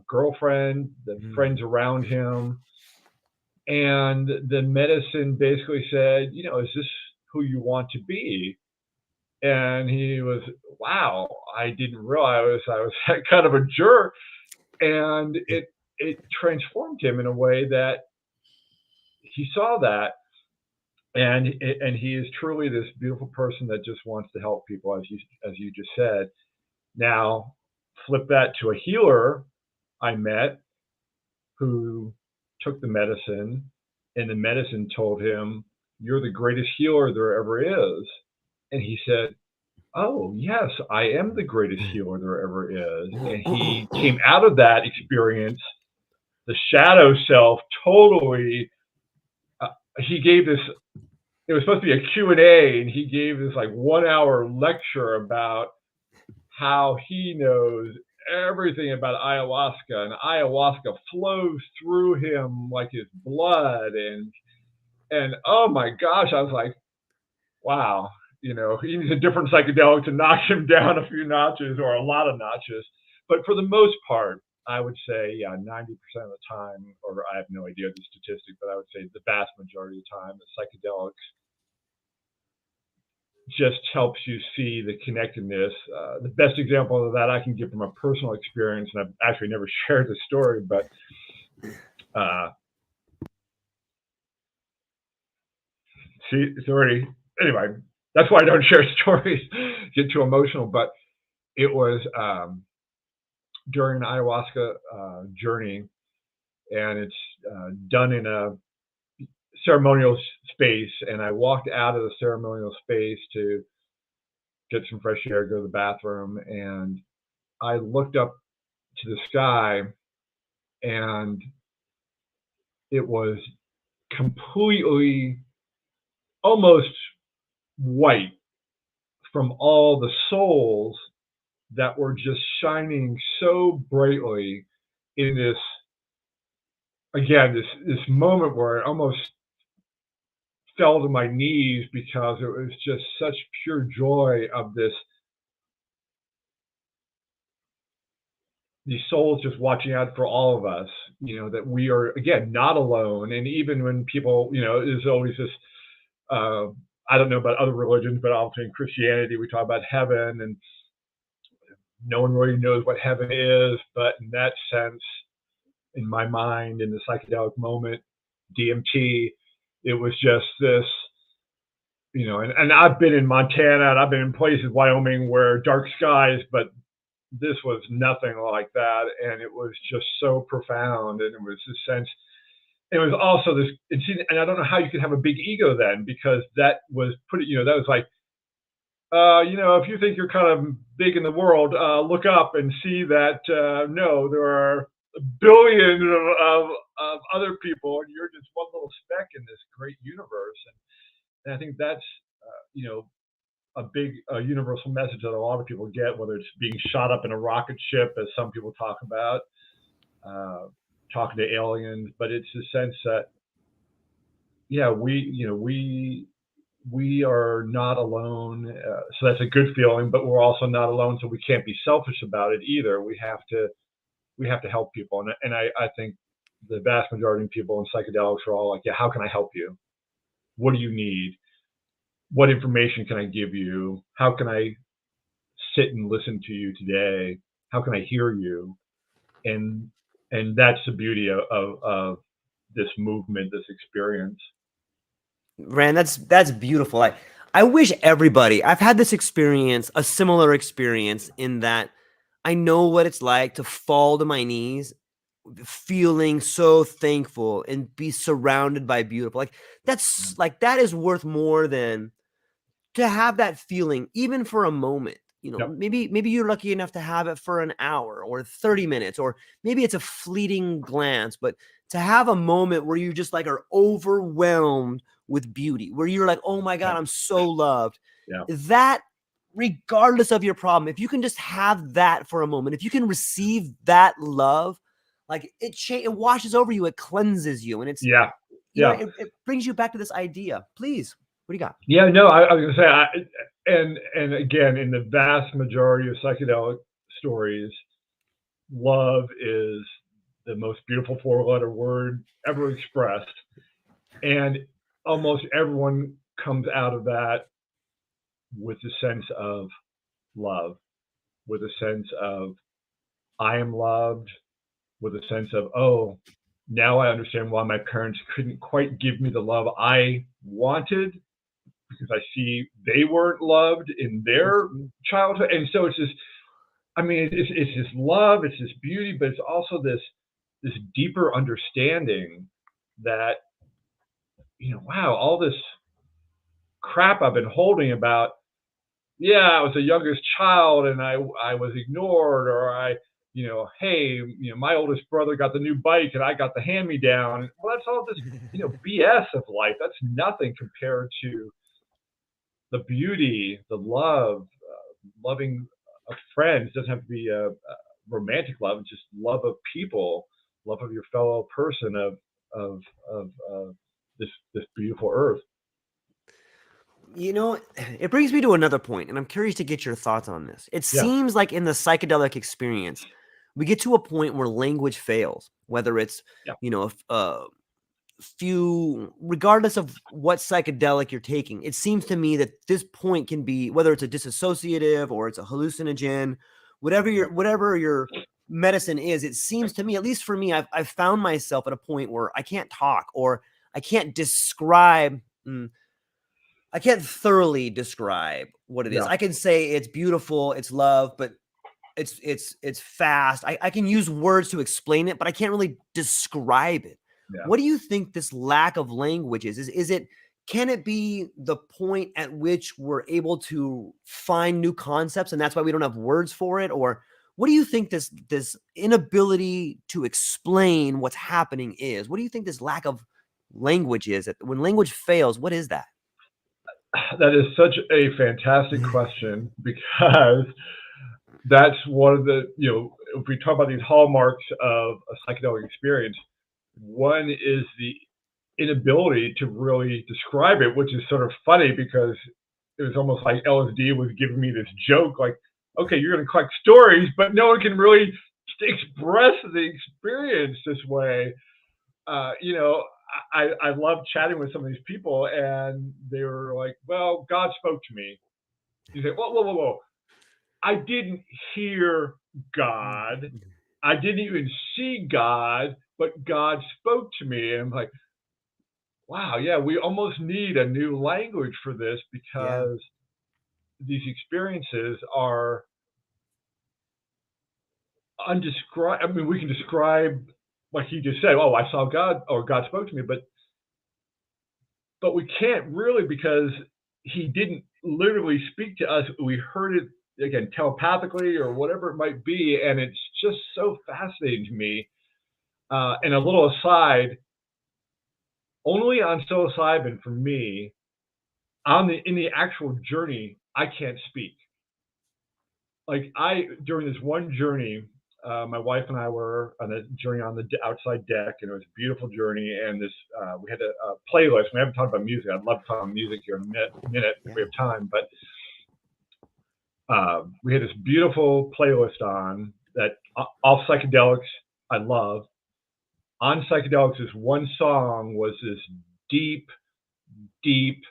girlfriend, the friends around him. And the medicine basically said, is this who you want to be? And he was, wow, I didn't realize I was kind of a jerk. And it transformed him in a way that he saw that. And he is truly this beautiful person that just wants to help people, as you just said. Now, flip that to a healer I met who took the medicine, and the medicine told him, "You're the greatest healer there ever is." And he said, "Oh, yes, I am the greatest healer there ever is." And he came out of that experience, the shadow self, totally, he gave this, it was supposed to be a Q&A, and he gave this like 1 hour lecture about how he knows everything about ayahuasca, and ayahuasca flows through him like his blood. And oh my gosh, I was like, wow, he needs a different psychedelic to knock him down a few notches or a lot of notches. But for the most part, I would say, 90% of the time, or I have no idea the statistic, but I would say the vast majority of the time, the psychedelics just helps you see the connectedness. The best example of that I can give from a personal experience, and I've actually never shared the story, but see, it's already, anyway, that's why I don't share stories, get too emotional. But it was during an ayahuasca journey, and it's done in a ceremonial space, and I walked out of the ceremonial space to get some fresh air, go to the bathroom, and I looked up to the sky, and it was completely almost white from all the souls that were just shining so brightly in this, again, this moment where I almost fell to my knees, because it was just such pure joy of these souls just watching out for all of us, that we are, again, not alone. And even when people, there's always this, I don't know about other religions, but obviously in Christianity, we talk about heaven, and no one really knows what heaven is. But in that sense, in my mind, in the psychedelic moment, DMT, it was just this, and I've been in Montana, and I've been in places, Wyoming, where dark skies, but this was nothing like that, and it was just so profound, and it was this sense. It was also this, and I don't know how you could have a big ego then, because that was that was like, if you think you're kind of big in the world, look up and see that no, there are billions of other people, and you're just one little speck in this great universe. And I think that's a big universal message that a lot of people get, whether it's being shot up in a rocket ship, as some people talk about, talking to aliens, but it's the sense that we are not alone. So that's a good feeling, but we're also not alone. So we can't be selfish about it either. We have to help people, and I think the vast majority of people in psychedelics are all like, yeah, how can I help you? What do you need? What information can I give you? How can I sit and listen to you today? How can I hear you? And that's the beauty of this movement, this experience. Rand, that's beautiful. I wish everybody, I've had this experience, a similar experience, in that I know what it's like to fall to my knees feeling so thankful and be surrounded by beautiful. That is worth more than to have that feeling, even for a moment. Yep. Maybe you're lucky enough to have it for an hour or 30 minutes, or maybe it's a fleeting glance, but to have a moment where you just like are overwhelmed with beauty, where you're like, oh my God, I'm so loved. Yeah. That, regardless of your problem, if you can just have that for a moment, if you can receive that love, like it washes over you, it cleanses you, and it's it brings you back to this idea. Please, what do you got? Yeah, no, I was gonna say, and again, in the vast majority of psychedelic stories, love is the most beautiful four-letter word ever expressed, and almost everyone comes out of that with a sense of love, with a sense of I am loved, with a sense of, oh, now I understand why my parents couldn't quite give me the love I wanted, because I see they weren't loved in their childhood. And so it's this, it's this love, it's this beauty, but it's also this deeper understanding that, wow, all this crap I've been holding about, I was the youngest child and I was ignored, or hey, my oldest brother got the new bike and I got the hand-me-down. Well, that's all this, BS of life. That's nothing compared to the beauty, the love, loving of friends. It doesn't have to be a romantic love. It's just love of people, love of your fellow person, of this beautiful earth. It brings me to another point, and I'm curious to get your thoughts on this. It seems like in the psychedelic experience, we get to a point where language fails, whether it's, regardless of what psychedelic you're taking. It seems to me that this point can be, whether it's a dissociative or it's a hallucinogen, whatever your medicine is, it seems to me, at least for me, I've found myself at a point where I can't talk, or I can't describe. I can't thoroughly describe what it is. I can say it's beautiful, it's love, but it's fast. I can use words to explain it, but I can't really describe it. Yeah. What do you think this lack of language is? Can it be the point at which we're able to find new concepts, and that's why we don't have words for it? Or what do you think this inability to explain what's happening is? What do you think this lack of language is? When language fails, what is that? That is such a fantastic question, because that's one of the, if we talk about these hallmarks of a psychedelic experience, one is the inability to really describe it, which is sort of funny, because it was almost like LSD was giving me this joke, like, okay, you're going to collect stories, but no one can really express the experience this way. I love chatting with some of these people, and they were like, well, God spoke to me. You say, whoa. I didn't hear God. I didn't even see God, but God spoke to me. And I'm like, wow, yeah, we almost need a new language for this, because these experiences are undescribed. I mean, we can describe like he just said. Oh, I saw God, or God spoke to me, but we can't really, because he didn't literally speak to us. We heard it again telepathically or whatever it might be, and it's just so fascinating to me. And a little aside, only on psilocybin for me, in the actual journey, I can't speak. Like during this one journey, my wife and I were on a journey on the outside deck, and it was a beautiful journey. And we had a playlist. We haven't talked about music. I'd love to talk about music here in a minute if we have time. But we had this beautiful playlist on that all psychedelics I love. On psychedelics, this one song was this deep, deep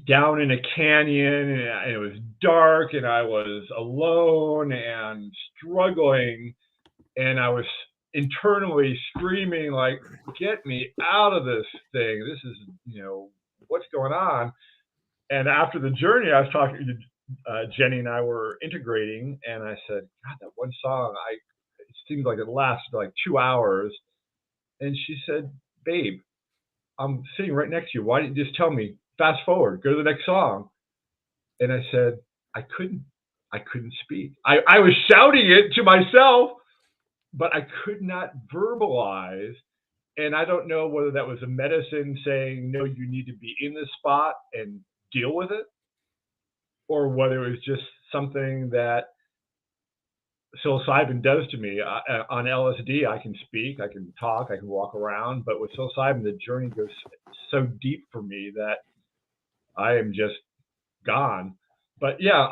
down in a canyon, and it was dark, and I was alone and struggling, and I was internally screaming like, get me out of this thing. This is, what's going on? And after the journey, I was talking to Jenny, and I were integrating, and I said, God, that one song, it seems like it lasted like 2 hours. And she said, babe, I'm sitting right next to you. Why didn't you just tell me, fast forward, go to the next song? And I said, I couldn't speak. I was shouting it to myself, but I could not verbalize. And I don't know whether that was a medicine saying, no, you need to be in this spot and deal with it, or whether it was just something that psilocybin does to me. On LSD, I can speak, I can talk, I can walk around, but with psilocybin, the journey goes so deep for me that I am just gone. But yeah,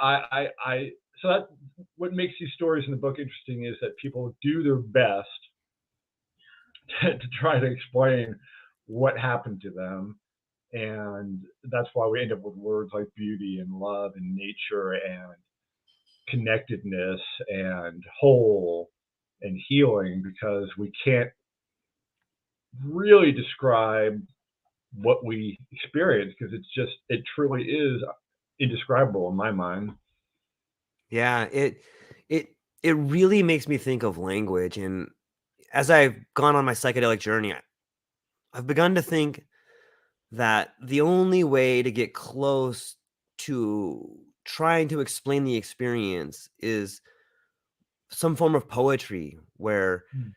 so that what makes these stories in the book interesting is that people do their best to try to explain what happened to them. And that's why we end up with words like beauty and love and nature and connectedness and whole and healing, because we can't really describe what we experience, because it truly is indescribable in my mind. Yeah, it really makes me think of language. And as I've gone on my psychedelic journey, I've begun to think that the only way to get close to trying to explain the experience is some form of poetry where, Mm.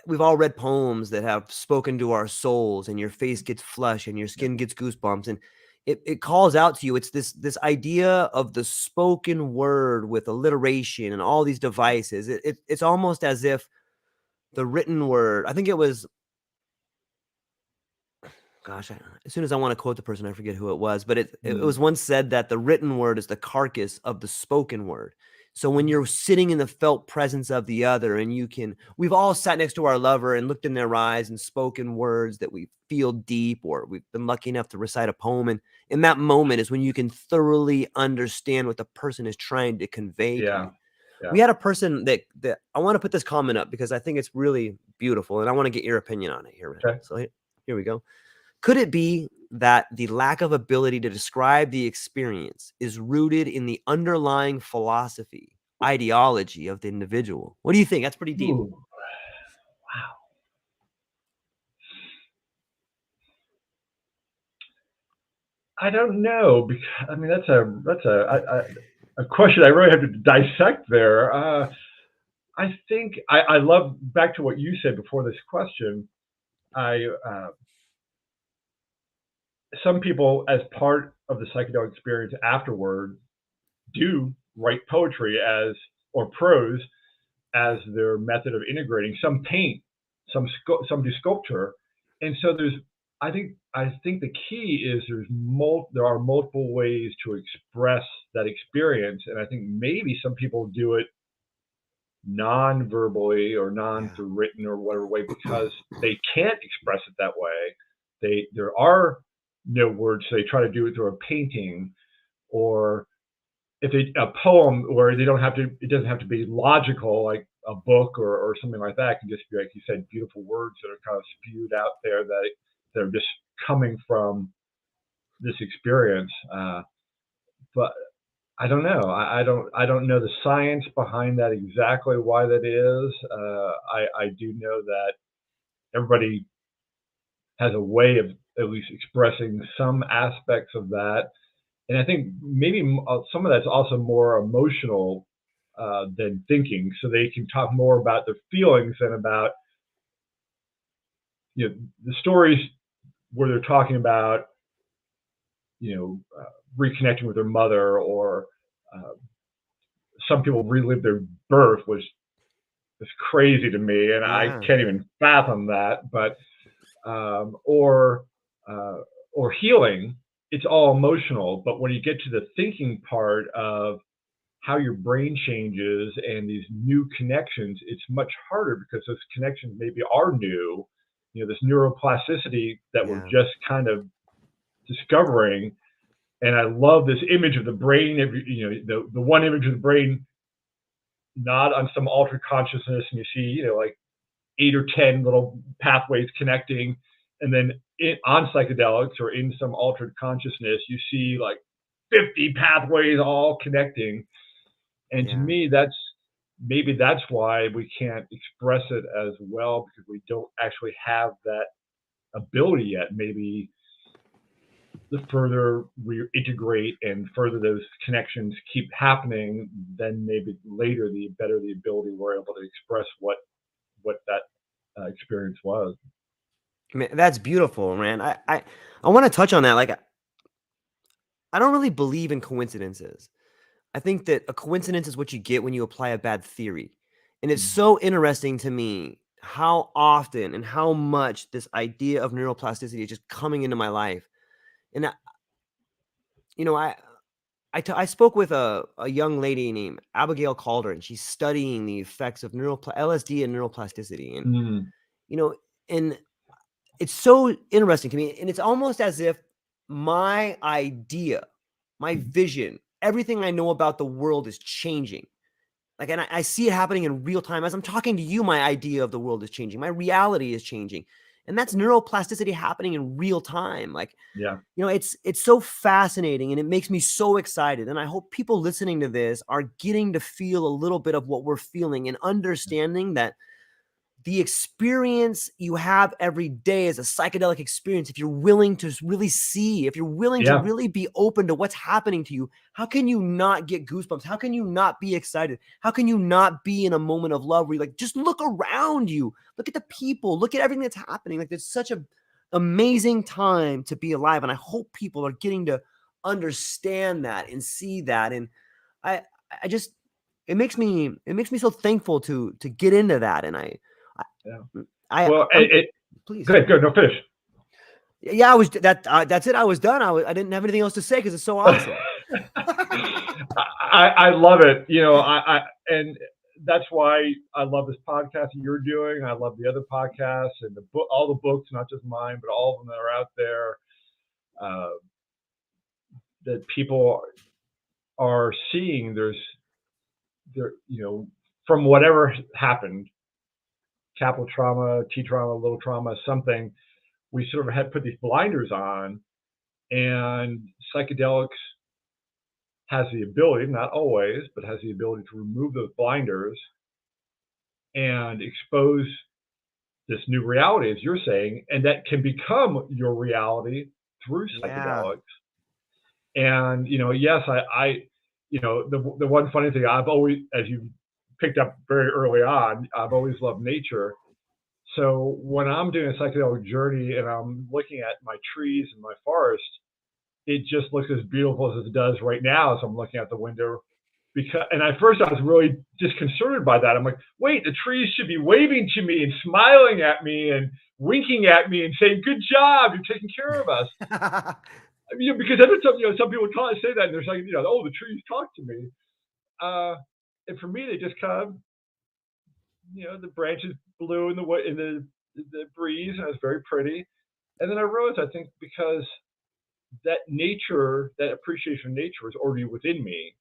we've all read poems that have spoken to our souls, and your face gets flush and your Yeah. skin gets goosebumps, and it calls out to you. It's this idea of the spoken word with alliteration and all these devices. It's almost as if the written word, I think it was, gosh, as soon as I want to quote the person, I forget who it was, but it was once said that the written word is the carcass of the spoken word. So when you're sitting in the felt presence of the other, and we've all sat next to our lover and looked in their eyes and spoken words that we feel deep, or we've been lucky enough to recite a poem. And in that moment is when you can thoroughly understand what the person is trying to convey to Yeah. you. Yeah. We had a person that I want to put this comment up because I think it's really beautiful, and I want to get your opinion on it here. Okay. So here we go. Could it be that the lack of ability to describe the experience is rooted in the underlying philosophy, ideology of the individual? What do you think? That's pretty deep. Ooh. Wow. I don't know, because I mean that's a question I really have to dissect there. I think I love, back to what you said before this question. Some people, as part of the psychedelic experience afterward, do write poetry or prose as their method of integrating. Some paint, some do sculpture, and so I think the key is there are multiple ways to express that experience, and I think maybe some people do it non-verbally or through written or whatever way, because they can't express it that way. There are no words, so they try to do it through a painting, or if a poem where it doesn't have to be logical, like a book or something like that. It can just be, like you said, beautiful words that are kind of spewed out there that are just coming from this experience. But I don't know. I don't know the science behind that exactly why that is. I do know that everybody has a way of at least expressing some aspects of that, and I think maybe some of that's also more emotional than thinking, so they can talk more about their feelings than about the stories where they're talking about reconnecting with their mother, or uh, some people relive their birth, which is crazy to me, and I Yeah, can't even fathom that. But um, or uh, or healing, it's all emotional. But when you get to the thinking part of how your brain changes and these new connections, it's much harder because those connections maybe are new. This neuroplasticity that we're yeah, just kind of discovering. And I love this image of the brain. The one image of the brain not on some altered consciousness, and you see, like 8 or 10 little pathways connecting, and then on psychedelics or in some altered consciousness, you see like 50 pathways all connecting. And to yeah. me, that's why we can't express it as well, because we don't actually have that ability yet. Maybe the further we integrate and further those connections keep happening, then maybe later the better the ability we're able to express what that experience was. Man, that's beautiful, man. I want to touch on that. Like, I don't really believe in coincidences. I think that a coincidence is what you get when you apply a bad theory. And it's Mhm. so interesting to me how often and how much this idea of neuroplasticity is just coming into my life. And you know, I spoke with a young lady named Abigail Calder, and she's studying the effects of LSD and neuroplasticity. And Mm. you know, and it's so interesting to me, and it's almost as if my idea, my vision, everything I know about the world is changing. Like, and I see it happening in real time. As I'm talking to you, my idea of the world is changing. My reality is changing. And that's neuroplasticity happening in real time. Like, Yeah. it's so fascinating, and it makes me so excited. And I hope people listening to this are getting to feel a little bit of what we're feeling and understanding that the experience you have every day is a psychedelic experience. If you're willing to really see, if you're willing to Yeah. really be open to what's happening to you, how can you not get goosebumps? How can you not be excited? How can you not be in a moment of love where you like just look around you, look at the people, look at everything that's happening? Like, there's such a amazing time to be alive, and I hope people are getting to understand that and see that. And I I just it makes me so thankful to get into that. And I Yeah. I Well, I'm it please. good. Good. No, finish. Yeah, I was that's it. I was done. I didn't have anything else to say because it's so awesome. I love it. And that's why I love this podcast that you're doing. I love the other podcasts and the book, all the books, not just mine, but all of them that are out there, uh, that people are seeing. There, from whatever happened, capital trauma, T trauma, little trauma, something, we sort of had put these blinders on, and psychedelics has the ability, not always, but has the ability to remove those blinders and expose this new reality, as you're saying, and that can become your reality through Yeah. psychedelics. And yes, the one funny thing I've always, as you picked up very early on, I've always loved nature. So when I'm doing a psychedelic journey and I'm looking at my trees and my forest, it just looks as beautiful as it does right now as I'm looking out the window. And at first I was really disconcerted by that. I'm like, wait, the trees should be waving to me and smiling at me and winking at me and saying, "Good job, you're taking care of us." Because every time, some people say that and they're saying, "Oh, the trees talk to me." Uh, and for me, they just kind of, the branches blew in the breeze, and it was very pretty. And then I realized, I think, because that nature, that appreciation of nature, was already within me.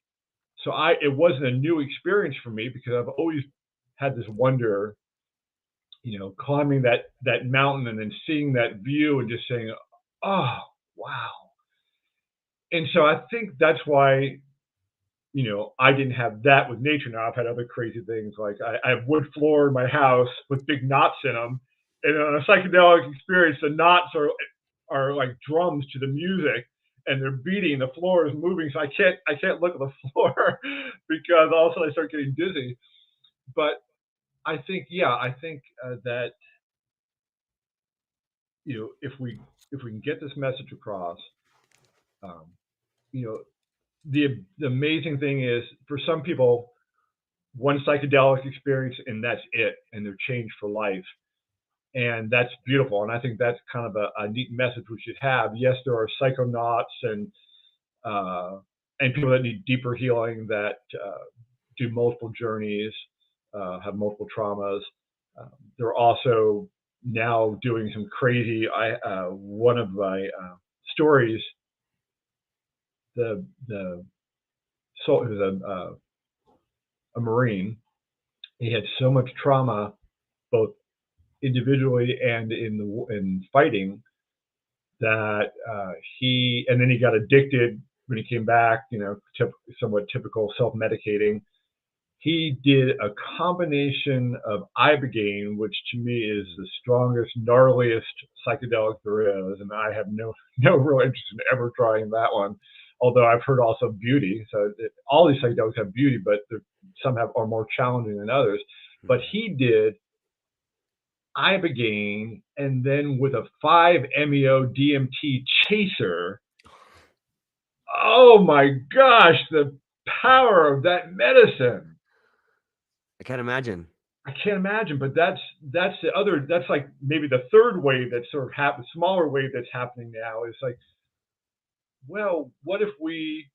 So it wasn't a new experience for me, because I've always had this wonder, climbing that mountain and then seeing that view and just saying, "Oh, wow." And so I think that's why I didn't have that with nature. Now I've had other crazy things, like I have wood floor in my house with big knots in them, and on a psychedelic experience, the knots are like drums to the music, and they're beating. The floor is moving, so I can't look at the floor because all of a sudden I start getting dizzy. But I think that if we can get this message across, um, you know, the amazing thing is for some people, one psychedelic experience and that's it, and they're changed for life, and that's beautiful. And I think that's kind of a neat message we should have. Yes, there are psychonauts uh, and people that need deeper healing that do multiple journeys, have multiple traumas. They're also now doing some crazy. One of my stories, the soul, it was a Marine. He had so much trauma, both individually and in fighting, that and then he got addicted when he came back. Somewhat typical self-medicating. He did a combination of ibogaine, which to me is the strongest, gnarliest psychedelic there is, and I have no real interest in ever trying that one. Although I've heard also beauty, so all these psychedelics have beauty, but some are more challenging than others. But he did ibogaine and then with a 5-MeO DMT chaser. Oh my gosh, the power of that medicine! I can't imagine. I can't imagine, but that's the other. That's like maybe the third wave that's sort of smaller wave that's happening now. Is like, well, what if we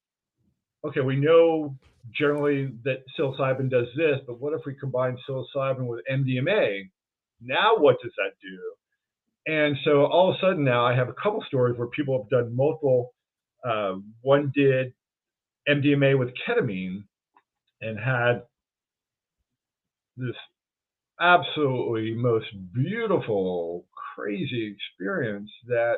know generally that psilocybin does this, but what if we combine psilocybin with MDMA? Now what does that do? And so all of a sudden now I have a couple stories where people have done multiple. One did MDMA with ketamine and had this absolutely most beautiful, crazy experience that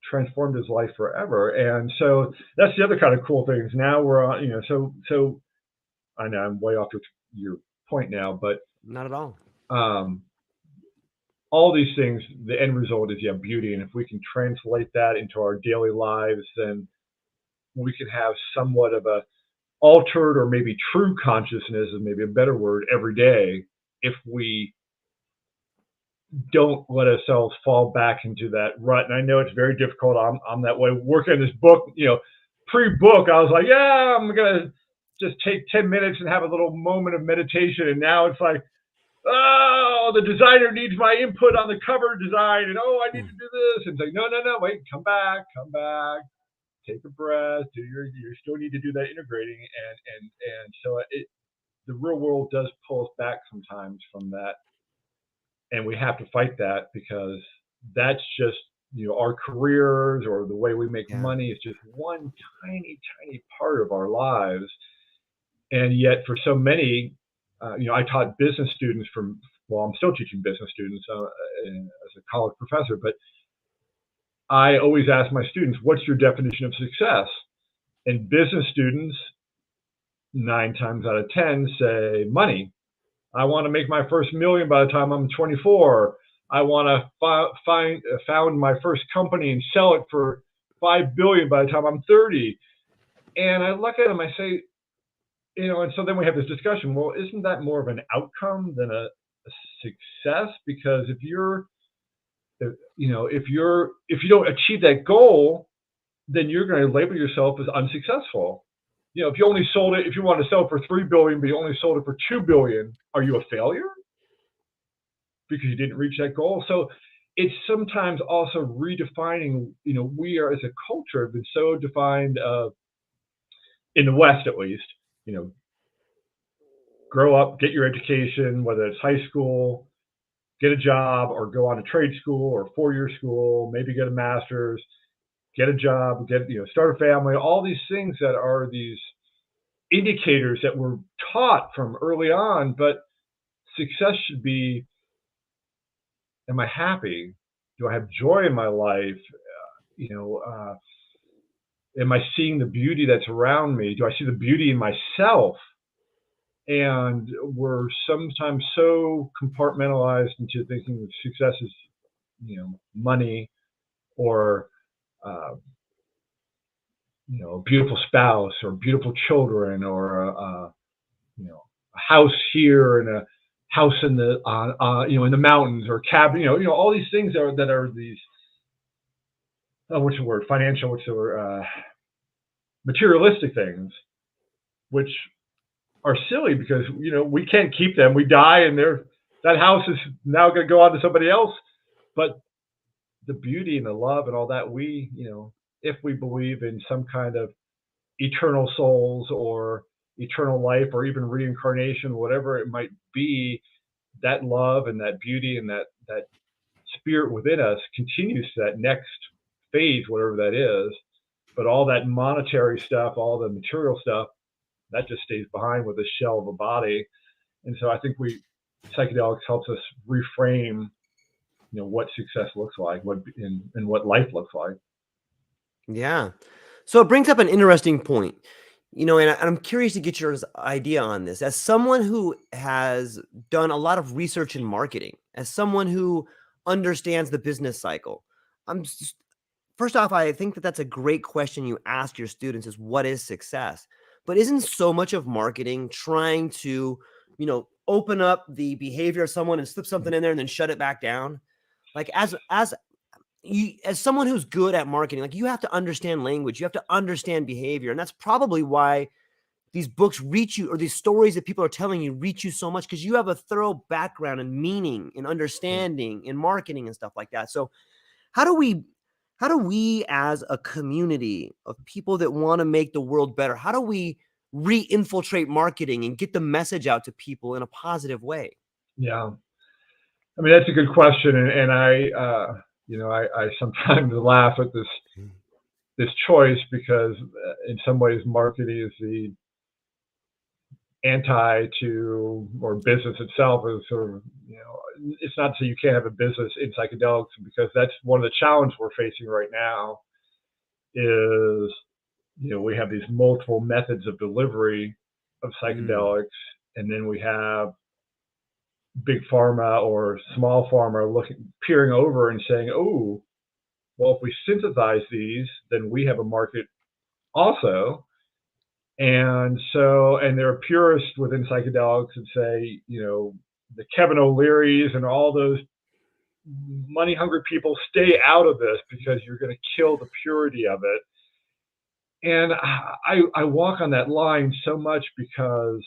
transformed his life forever. And so that's the other kind of cool thing is now we're on, so I know I'm way off your point now, but Not at all. All these things, the end result is beauty. And if we can translate that into our daily lives, then we can have somewhat of a altered or maybe true consciousness is maybe a better word every day if we don't let ourselves fall back into that rut. And I know it's very difficult. I'm that way. Working on this book, pre-book, I was like, yeah, I'm gonna just take 10 minutes and have a little moment of meditation. And now it's like, oh, the designer needs my input on the cover design, and I need to do this. And it's like, no, wait, come back, take a breath. You still need to do that integrating, and so the real world does pull us back sometimes from that, and we have to fight that because that's just our careers or the way we make money is just one tiny part of our lives, and yet for so many, I taught business students I'm still teaching business students as a college professor, but I always ask my students, what's your definition of success? And business students, 9 times out of 10, say money. I want to make my first million by the time I'm 24. I want to found my first company and sell it for $5 billion by the time I'm 30. And I look at them, I say, and so then we have this discussion. Well, isn't that more of an outcome than a success? Because if you don't achieve that goal, then you're going to label yourself as unsuccessful. If you only sold it, if you want to sell it for $3 billion, but you only sold it for $2 billion, are you a failure? Because you didn't reach that goal. So it's sometimes also redefining, we are as a culture have been so defined in the West, at least, grow up, get your education, whether it's high school, get a job, or go on to trade school or 4-year school, maybe get a master's, get a job, start a family, all these things that are these indicators that we're taught from early on. But success should be, am I happy? Do I have joy in my life? Am I seeing the beauty that's around me? Do I see the beauty in myself? And we're sometimes so compartmentalized into thinking that success is, money or, uh, a beautiful spouse or beautiful children or a house here and a house in the in the mountains or cabin, all these things that are these what's the word, financial, what's the word, materialistic things, which are silly because we can't keep them. We die and that house is now going to go on to somebody else. But the beauty and the love and all that, if we believe in some kind of eternal souls or eternal life or even reincarnation, whatever it might be, that love and that beauty and that spirit within us continues to that next phase, whatever that is. But all that monetary stuff, all the material stuff, that just stays behind with a shell of a body. And so I think psychedelics helps us reframe, what success looks like, and what life looks like. Yeah. So it brings up an interesting point, and I'm curious to get your idea on this. As someone who has done a lot of research in marketing, as someone who understands the business cycle, first off, I think that that's a great question you ask your students is what is success? But isn't so much of marketing trying to, open up the behavior of someone and slip something in there and then shut it back down? Like as someone who's good at marketing, like you have to understand language, you have to understand behavior. And that's probably why these books reach you, or these stories that people are telling you reach you so much, because you have a thorough background and meaning and understanding in marketing and stuff like that. So how do we as a community of people that want to make the world better, how do we re-infiltrate marketing and get the message out to people in a positive way? Yeah. I mean, that's a good question. And I sometimes laugh at this choice because in some ways marketing is the anti to, or business itself is sort of, it's not so you can't have a business in psychedelics, because that's one of the challenges we're facing right now is, we have these multiple methods of delivery of psychedelics, and then we have big pharma or small pharma peering over and saying, oh, well, if we synthesize these, then we have a market also. And there are purists within psychedelics that say, the Kevin O'Learys and all those money hungry people, stay out of this because you're going to kill the purity of it. And I walk on that line so much because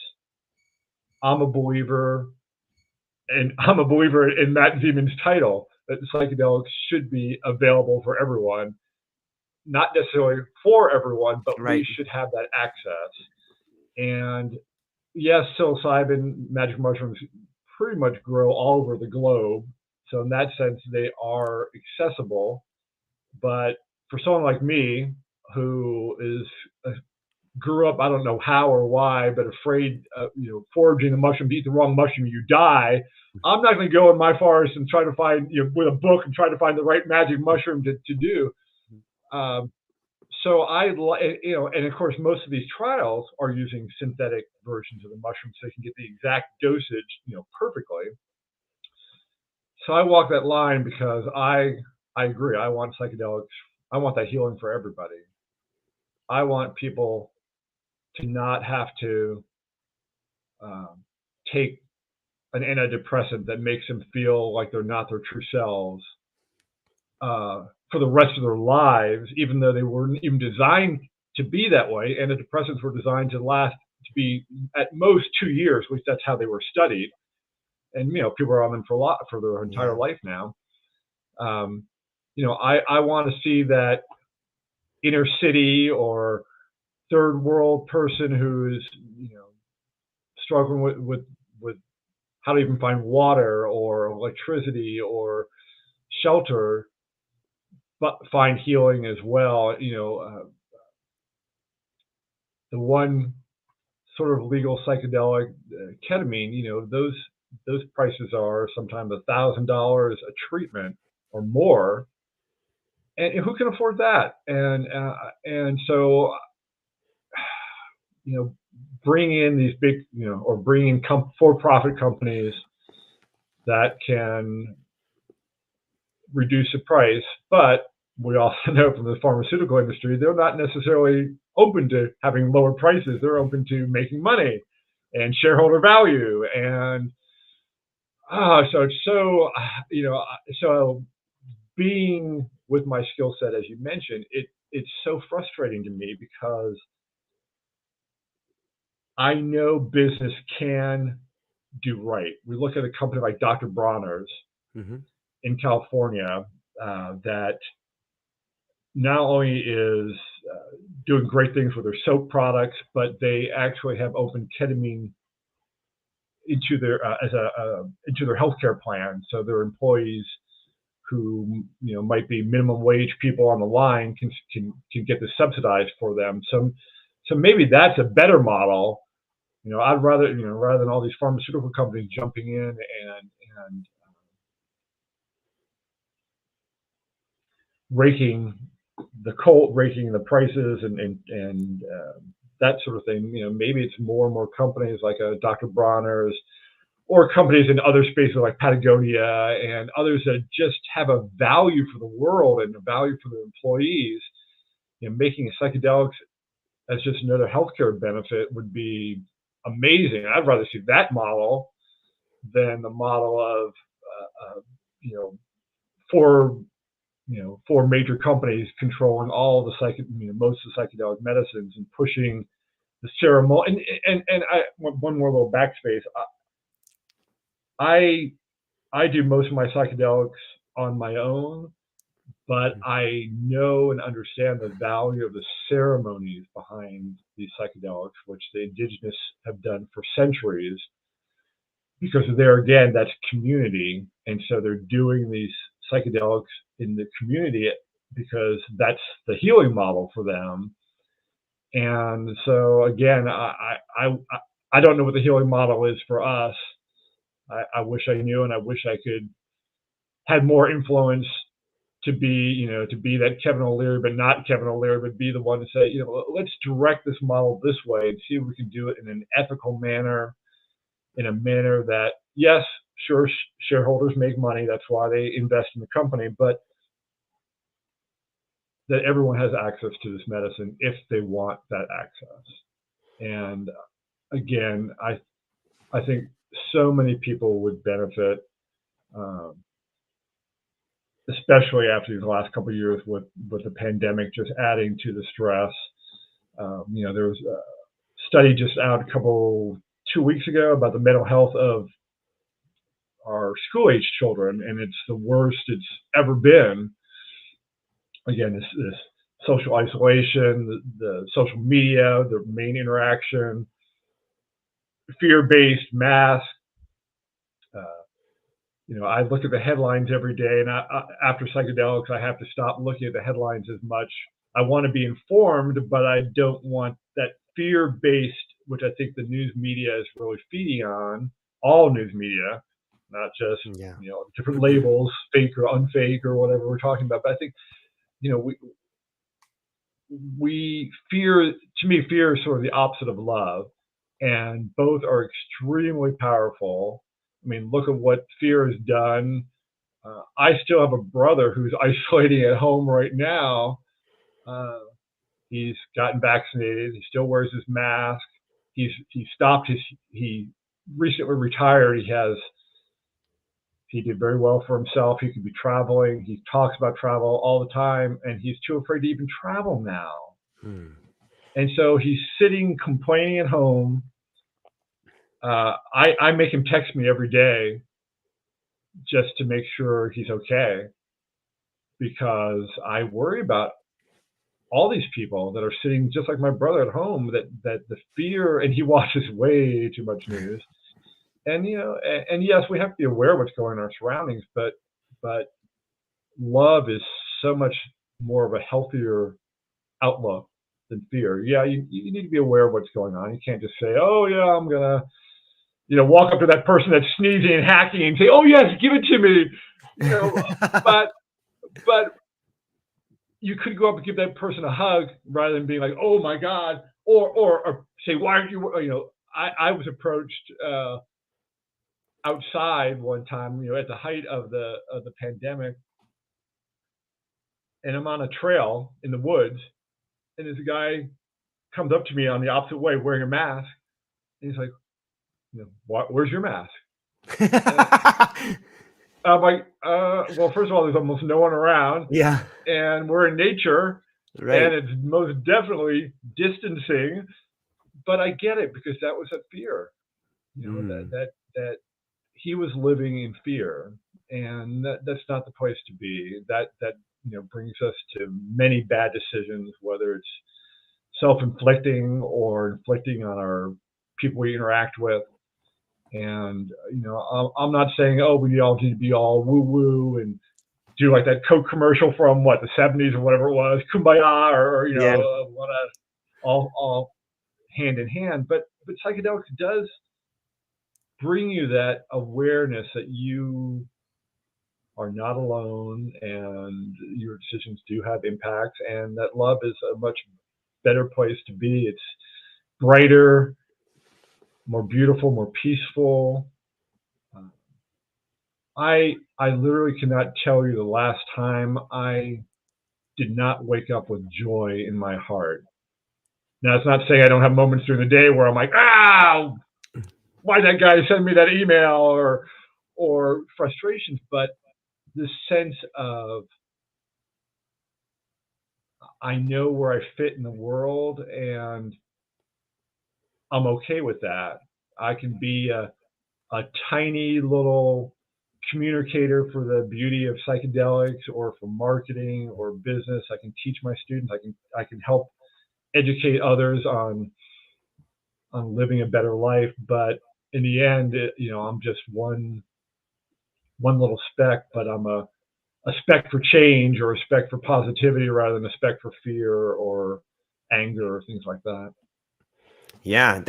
I'm a believer, and I'm a believer in Matt Zeman's title, that psychedelics should be available for everyone. Not necessarily for everyone, but Right. we should have that access. And yes, psilocybin, magic mushrooms pretty much grow all over the globe. So in that sense, they are accessible. But for someone like me, who grew up, I don't know how or why, but afraid, foraging the mushroom, eat the wrong mushroom, you die. I'm not going to go in my forest and try to find, with a book and try to find the right magic mushroom to do. So and of course, most of these trials are using synthetic versions of the mushroom so they can get the exact dosage, perfectly. So I walk that line because I agree. I want psychedelics. I want that healing for everybody. I want people to not have to take an antidepressant that makes them feel like they're not their true selves for the rest of their lives, even though they weren't even designed to be that way. Antidepressants were designed to be at most 2 years, at least that's how they were studied. And people are on them for their entire life now. I want to see that inner city or third world person who's struggling with how to even find water or electricity or shelter, but find healing as well. The one sort of legal psychedelic, ketamine, those prices are sometimes $1,000 a treatment or more. and who can afford that? And so, bring in these big, or bring in for-profit companies that can reduce the price. But we also know from the pharmaceutical industry, they're not necessarily open to having lower prices. They're open to making money and shareholder value. And so being with my skill set, as you mentioned, it's so frustrating to me because I know business can do right. We look at a company like Dr. Bronner's in California that not only is doing great things with their soap products, but they actually have opened ketamine into their into their healthcare plan. So their employees who might be minimum wage people on the line can get this subsidized for them. So maybe that's a better model. I'd rather than all these pharmaceutical companies jumping in and raking the prices and that sort of thing. Maybe it's more and more companies like a Dr. Bronner's or companies in other spaces like Patagonia and others that just have a value for the world and a value for their employees. Making psychedelics as just another healthcare benefit would be amazing. I'd rather see that model than the model of four major companies controlling all the most of the psychedelic medicines and pushing the ceremony. And I one more little backspace. I do most of my psychedelics on my own, but I know and understand the value of the ceremonies behind these psychedelics, which the indigenous have done for centuries. Because there again, that's community, and so they're doing these psychedelics in the community because that's the healing model for them. And so again, I don't know what the healing model is for us. I wish I knew, and I wish I could had more influence to be that Kevin O'Leary, but not Kevin O'Leary, but be the one to say, let's direct this model this way and see if we can do it in an ethical manner, in a manner that, yes, sure, shareholders make money. That's why they invest in the company, but that everyone has access to this medicine if they want that access. And again, I think so many people would benefit, especially after these last couple of years with the pandemic just adding to the stress. There was a study just out 2 weeks ago about the mental health of our school-age children, and it's the worst it's ever been. Again, this social isolation, the social media, the main interaction, fear-based mask. I look at the headlines every day, and after psychedelics, I have to stop looking at the headlines as much. I want to be informed, but I don't want that fear-based, which I think the news media is really feeding on, all news media, not just, different labels, fake or unfake or whatever we're talking about. But I think, we fear, to me, fear is sort of the opposite of love, and both are extremely powerful. I mean, look at what fear has done. I still have a brother who's isolating at home right now. He's gotten vaccinated. He still wears his mask. He recently retired. He did very well for himself. He could be traveling. He talks about travel all the time, and he's too afraid to even travel now. And so he's sitting complaining at home. I make him text me every day just to make sure he's okay, because I worry about all these people that are sitting just like my brother at home, that the fear, and he watches way too much news. And and yes, we have to be aware of what's going on in our surroundings, but love is so much more of a healthier outlook than fear. Yeah, you need to be aware of what's going on. You can't just say, oh yeah, I'm gonna walk up to that person that's sneezing and hacking and say, oh yes, give it to me. But you could go up and give that person a hug rather than being like, oh my God, or say, why aren't you, I was approached outside one time, at the height of the pandemic, and I'm on a trail in the woods, and this guy comes up to me on the opposite way wearing a mask, and he's like, where's your mask? I'm like, well, first of all, there's almost no one around. Yeah. And we're in nature. Right. And it's most definitely distancing. But I get it, because that was a fear. That he was living in fear. And that's not the place to be. That brings us to many bad decisions, whether it's self-inflicting or inflicting on our people we interact with. And I'm not saying, oh, we all need to be all woo-woo and do like that Coke commercial from the 70s or whatever it was, Kumbaya, or what all hand in hand. But psychedelics does bring you that awareness that you are not alone, and your decisions do have impacts, and that love is a much better place to be. It's brighter, more beautiful, more peaceful. I literally cannot tell you the last time I did not wake up with joy in my heart. Now, it's not saying I don't have moments during the day where I'm like, why that guy send me that email, or frustrations, but this sense of, I know where I fit in the world, and I'm okay with that. I can be a tiny little communicator for the beauty of psychedelics, or for marketing or business. I can teach my students. I can help educate others on living a better life. But in the end, I'm just one little speck, but I'm a speck for change, or a speck for positivity, rather than a speck for fear or anger or things like that. Yeah,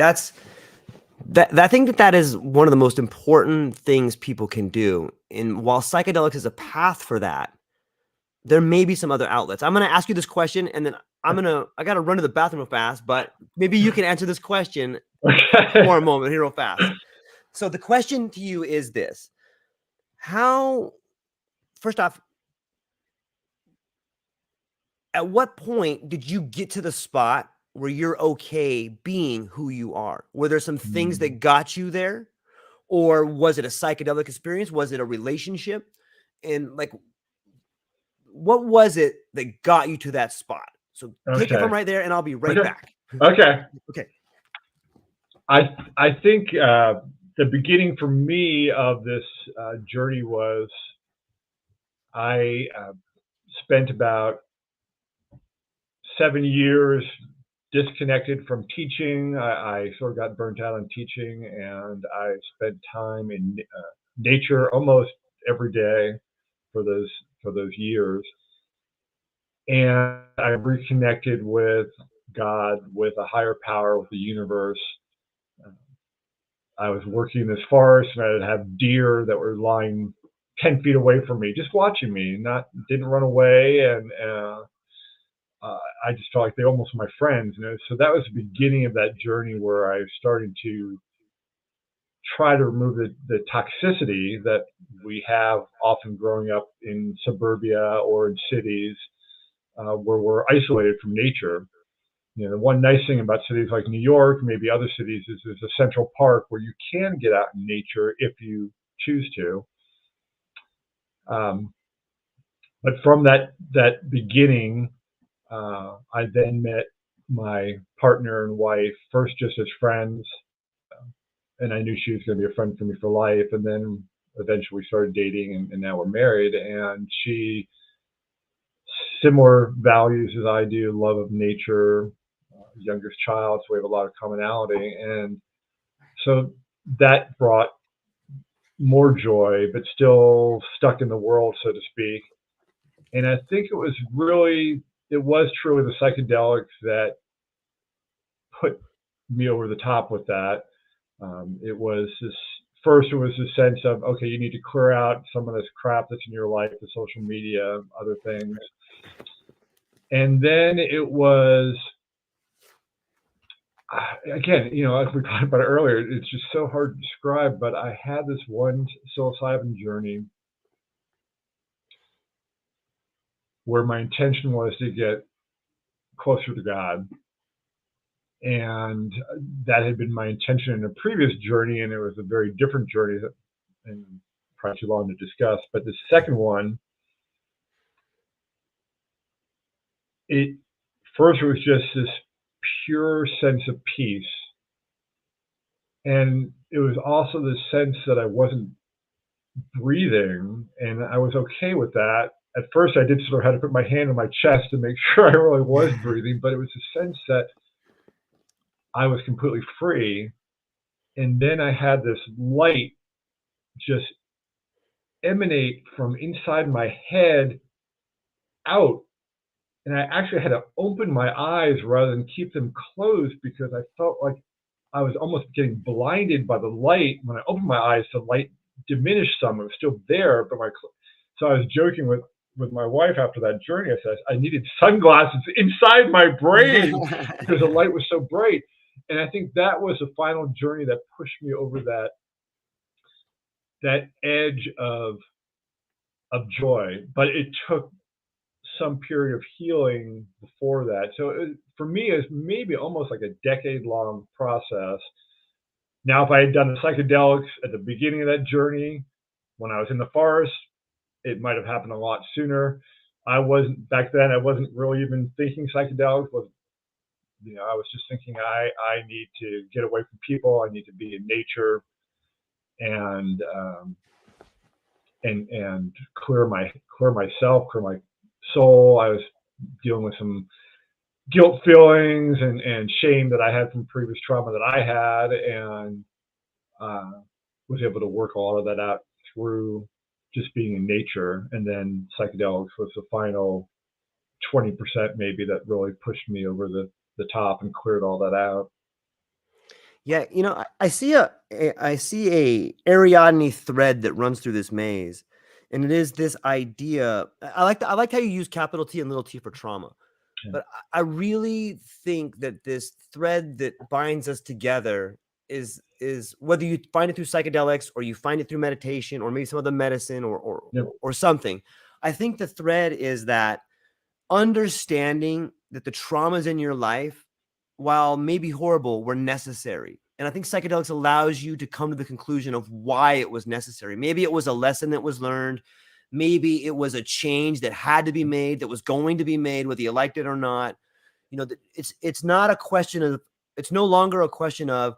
I think that is one of the most important things people can do. And while psychedelics is a path for that, there may be some other outlets. I'm going to ask you this question, and then I got to run to the bathroom real fast, but maybe you can answer this question for a moment here real fast. So the question to you is this: first off, at what point did you get to the spot where you're okay being who you are? Were there some things that got you there? Or was it a psychedelic experience? Was it a relationship? And what was it that got you to that spot? So take it from right there, and I'll be right back. Okay. Okay. I think the beginning for me of this journey was, I spent about 7 years disconnected from teaching. I sort of got burnt out on teaching, and I spent time in nature almost every day for those years. And I reconnected with God, with a higher power, with the universe. I was working in this forest, and I'd have deer that were lying 10 feet away from me, just watching me, didn't run away. And I just felt like they almost were my friends. So that was the beginning of that journey, where I started to try to remove the toxicity that we have often growing up in suburbia or in cities, where we're isolated from nature. The one nice thing about cities like New York, maybe other cities, is there's a central park where you can get out in nature if you choose to. But from that beginning, I then met my partner and wife, first just as friends, and I knew she was going to be a friend for me for life. And then eventually we started dating, and now we're married. And she, similar values as I do, love of nature, youngest child, so we have a lot of commonality. And so that brought more joy, but still stuck in the world, so to speak. And I think it was truly the psychedelics that put me over the top with that. It was this sense of, okay, you need to clear out some of this crap that's in your life, the social media, other things. And then it was, again, as we talked about it earlier, it's just so hard to describe, but I had this one psilocybin journey where my intention was to get closer to God. And that had been my intention in a previous journey, and it was a very different journey that, and probably too long to discuss. But the second one, it was just this pure sense of peace. And it was also the sense that I wasn't breathing, and I was okay with that. At first, I did sort of have to put my hand on my chest to make sure I really was breathing, but it was a sense that I was completely free. And then I had this light just emanate from inside my head out. And I actually had to open my eyes rather than keep them closed, because I felt like I was almost getting blinded by the light. When I opened my eyes, the light diminished some. It was still there, but so I was joking with my wife after that journey. I said I needed sunglasses inside my brain because the light was so bright. And I think that was the final journey that pushed me over that edge of joy. But it took some period of healing before that. So for me, it's maybe almost like a decade-long process. Now, if I had done the psychedelics at the beginning of that journey, when I was in the forest, it might have happened a lot sooner. Back then, I wasn't really even thinking psychedelics. I was just thinking I need to get away from people. I need to be in nature and clear myself, clear my soul. I was dealing with some guilt feelings and shame that I had from previous trauma that I had, and was able to work a lot of that out through just being in nature. And then psychedelics was the final 20% maybe that really pushed me over the top and cleared all that out. Yeah, I see a Ariadne thread that runs through this maze, and it is this idea. I like how you use capital T and little t for trauma, but I really think that this thread that binds us together is whether you find it through psychedelics or you find it through meditation or maybe some other medicine or something. I think the thread is that understanding that the traumas in your life, while maybe horrible, were necessary. And I think psychedelics allows you to come to the conclusion of why it was necessary. Maybe it was a lesson that was learned. Maybe it was a change that had to be made, that was going to be made, whether you liked it or not. It's not a question of, it's no longer a question of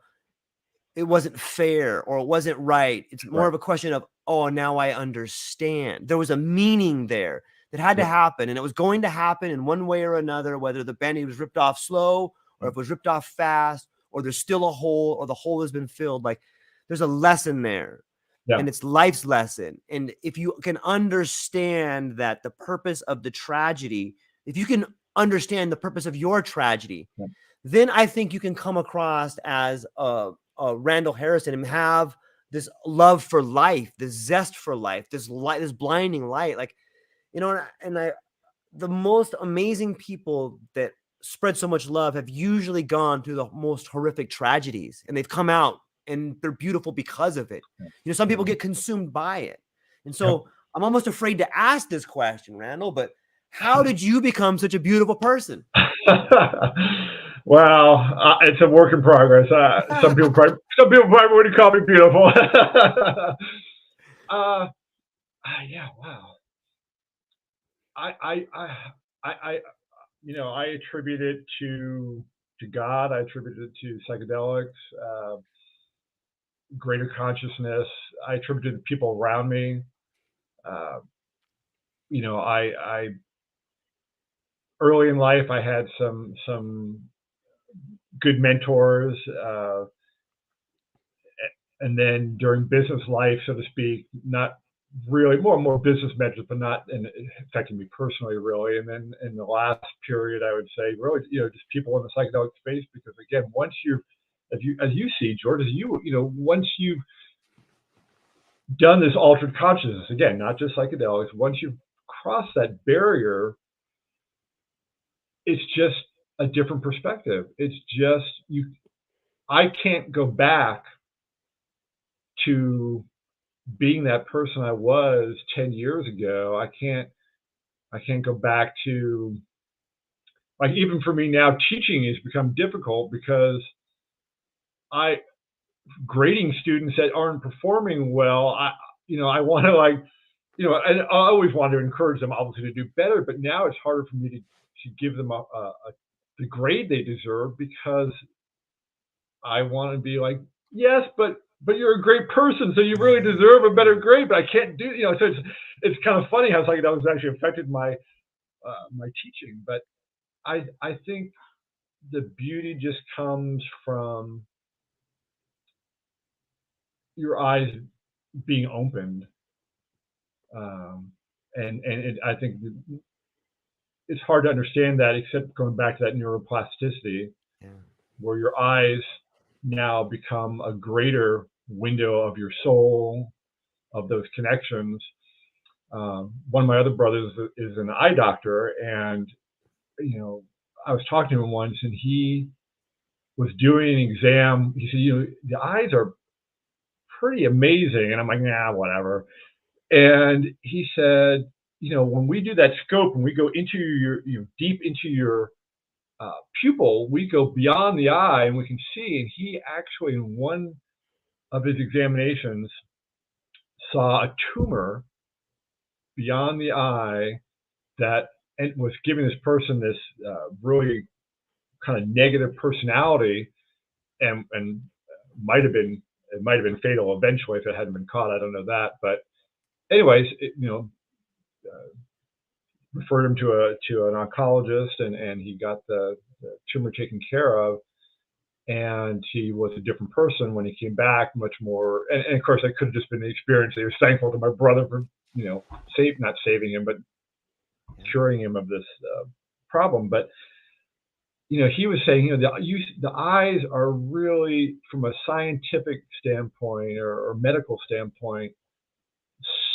it wasn't fair or it wasn't right. It's more of a question of, oh, now I understand. There was a meaning there that had to happen, and it was going to happen in one way or another, whether the Band-Aid was ripped off slow or if it was ripped off fast, or there's still a hole or the hole has been filled. Like, there's a lesson there, and it's life's lesson. And if you can understand that the purpose of the tragedy, if you can understand the purpose of your tragedy, then I think you can come across as a Randall Harrison and have this love for life, this zest for life, this light, this blinding light. Like, the most amazing people that spread so much love have usually gone through the most horrific tragedies, and they've come out and they're beautiful because of it. Some people get consumed by it. And so I'm almost afraid to ask this question, Randall, but how did you become such a beautiful person? Well, it's a work in progress. Some people probably wouldn't call me beautiful. Yeah, wow. I attribute it to God. I attribute it to psychedelics, greater consciousness. I attribute it to people around me. I early in life I had some good mentors, and then during business life, so to speak, not really, more business mentors, but not affecting me personally, really. And then in the last period, I would say, really, just people in the psychedelic space, because again, once as you see, George, once you've done this altered consciousness, again, not just psychedelics, once you've crossed that barrier, it's just a different perspective. It's just I can't go back to being that person I was 10 years ago. I can't go back to, like, even for me now, teaching has become difficult because I grading students that aren't performing well. I want to, like, and I always want to encourage them obviously to do better, but now it's harder for me to give them the grade they deserve, because I want to be like, yes, but you're a great person, so you really deserve a better grade. But I can't do, So it's kind of funny how psychedelics actually affected my my teaching. But I think the beauty just comes from your eyes being opened, and I think it's hard to understand that, except going back to that neuroplasticity, Yeah. where your eyes now become a greater window of your soul, of those connections. One of my other brothers is an eye doctor, and I was talking to him once, and he was doing an exam. He said, the eyes are pretty amazing, and I'm like, nah, whatever. And he said, when we do that scope, when we go into your, deep into your pupil, we go beyond the eye and we can see. And he actually, in one of his examinations, saw a tumor beyond the eye that was giving this person this really kind of negative personality, and it might have been fatal eventually if it hadn't been caught. I don't know that, but anyways, referred him to an oncologist, and he got the tumor taken care of, and he was a different person when he came back, much more. And of course, that could have just been the experience. He was thankful to my brother for not saving him, but curing him of this problem. But he was saying, the eyes are really, from a scientific standpoint or medical standpoint,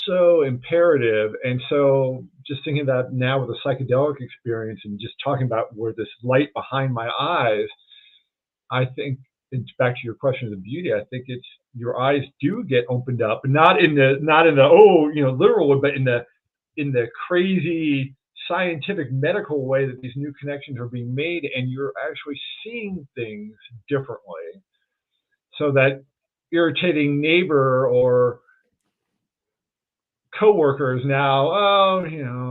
so imperative. And so just thinking that now with a psychedelic experience and just talking about where this light behind my eyes, I think it's back to your question of the beauty. I think it's your eyes do get opened up, not in the literal, but in the crazy scientific medical way that these new connections are being made, and you're actually seeing things differently. So that irritating neighbor or coworkers now,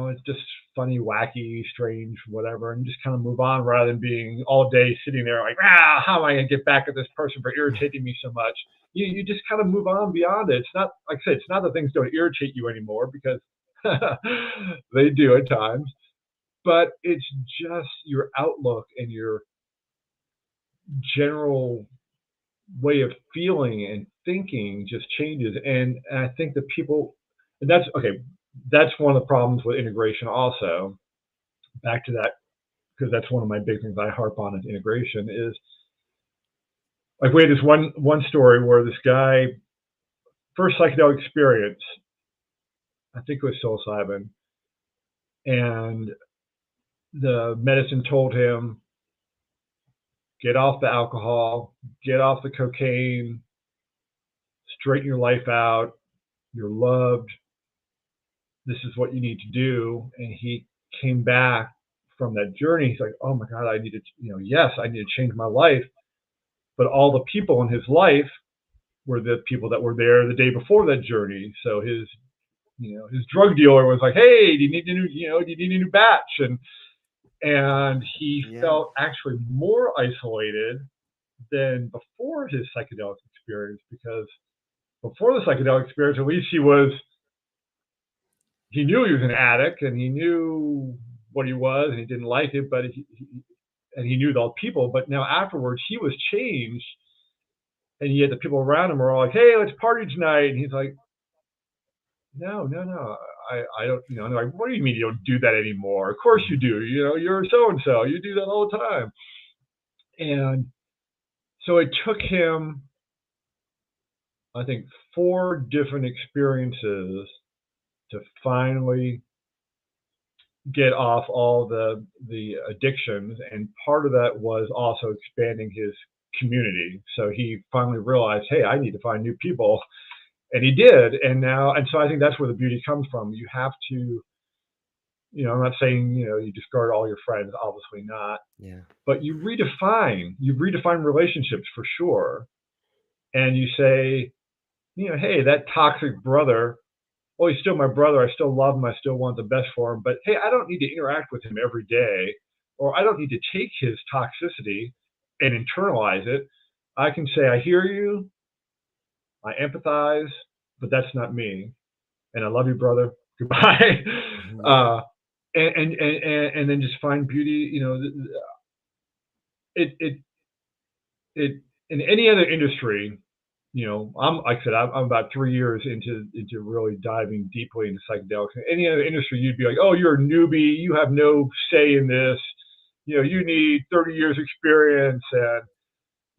it's just funny, wacky, strange, whatever, and just kind of move on, rather than being all day sitting there like, how am I going to get back at this person for irritating me so much? You just kind of move on beyond it. It's not, like I said, it's not that things don't irritate you anymore, because they do at times, but it's just your outlook and your general way of feeling and thinking just changes. And I think that people, and that's okay, that's one of the problems with integration also. Back to that, because that's one of my big things I harp on, is integration. Is like, we had this one story where this guy, first psychedelic experience, I think it was psilocybin, and the medicine told him, get off the alcohol, get off the cocaine, straighten your life out, you're loved, this is what you need to do. And he came back from that journey. He's like, oh my God, I need to, yes, I need to change my life. But all the people in his life were the people that were there the day before that journey. So his drug dealer was like, hey, do you need a new batch? And he felt actually more isolated than before his psychedelic experience, because before the psychedelic experience, at least he knew he was an addict, and he knew what he was, and he didn't like it, but he knew the people. But now afterwards, he was changed, and yet the people around him were all like, hey, let's party tonight. And he's like, no, I don't, and they're like, what do you mean you don't do that anymore? Of course you do. You're so-and-so. You do that all the time. And so it took him, I think, 4 different experiences to finally get off all the addictions, and part of that was also expanding his community. So he finally realized, hey, I need to find new people, and he did. And so I think that's where the beauty comes from. You have to, I'm not saying you discard all your friends, obviously not, but you redefine relationships for sure, and you say, hey, that toxic brother, well, he's still my brother. I still love him. I still want the best for him. But hey, I don't need to interact with him every day, or I don't need to take his toxicity and internalize it. I can say, I hear you, I empathize, but that's not me. And I love you, brother. Goodbye. And then just find beauty. It in any other industry. I'm like I said, I'm about 3 years into really diving deeply into psychedelics. In any other industry, you'd be like, oh, you're a newbie, you have no say in this. You need 30 years experience and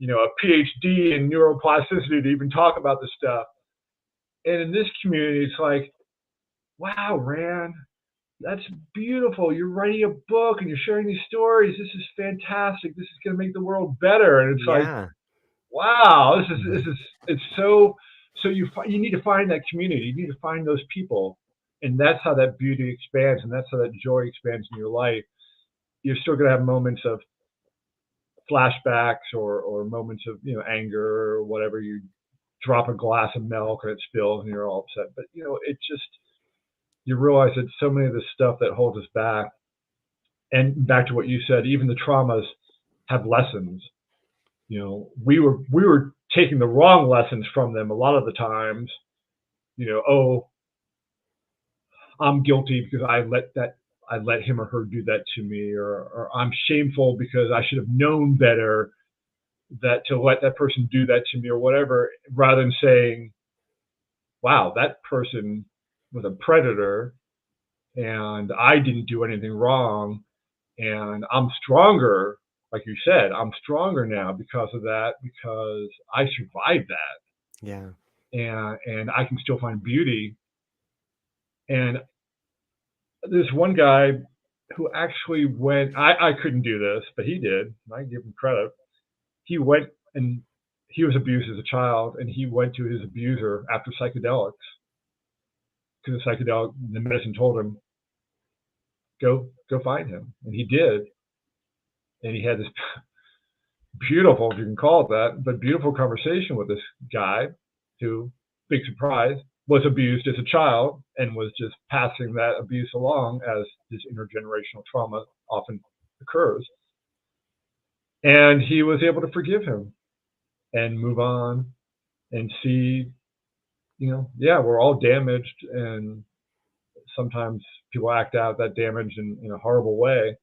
a Ph.D. in neuroplasticity to even talk about this stuff. And in this community, it's like, wow, Rand, that's beautiful. You're writing a book and you're sharing these stories. This is fantastic. This is going to make the world better. And it's like, wow, this is it's so you need to find that community. You need to find those people, and that's how that beauty expands, and that's how that joy expands in your life. You're still going to have moments of flashbacks or moments of anger or whatever. You drop a glass of milk and it spills and you're all upset, but it just, you realize that so many of the stuff that holds us back, and back to what you said, even the traumas have lessons. We were taking the wrong lessons from them a lot of the times. Oh, I'm guilty because I let him or her do that to me, or I'm shameful because I should have known better that to let that person do that to me, or whatever, rather than saying, wow, that person was a predator and I didn't do anything wrong, and I'm stronger. Like you said, I'm stronger now because of that, because I survived that. Yeah. And I can still find beauty. And there's one guy who actually went, I couldn't do this, but he did. I give him credit. He went, and he was abused as a child, and he went to his abuser after psychedelics, because the medicine told him, go find him. And he did. And he had this beautiful, if you can call it that, but beautiful conversation with this guy who, big surprise, was abused as a child and was just passing that abuse along, as this intergenerational trauma often occurs. And he was able to forgive him and move on and see, we're all damaged, and sometimes people act out that damage in a horrible way.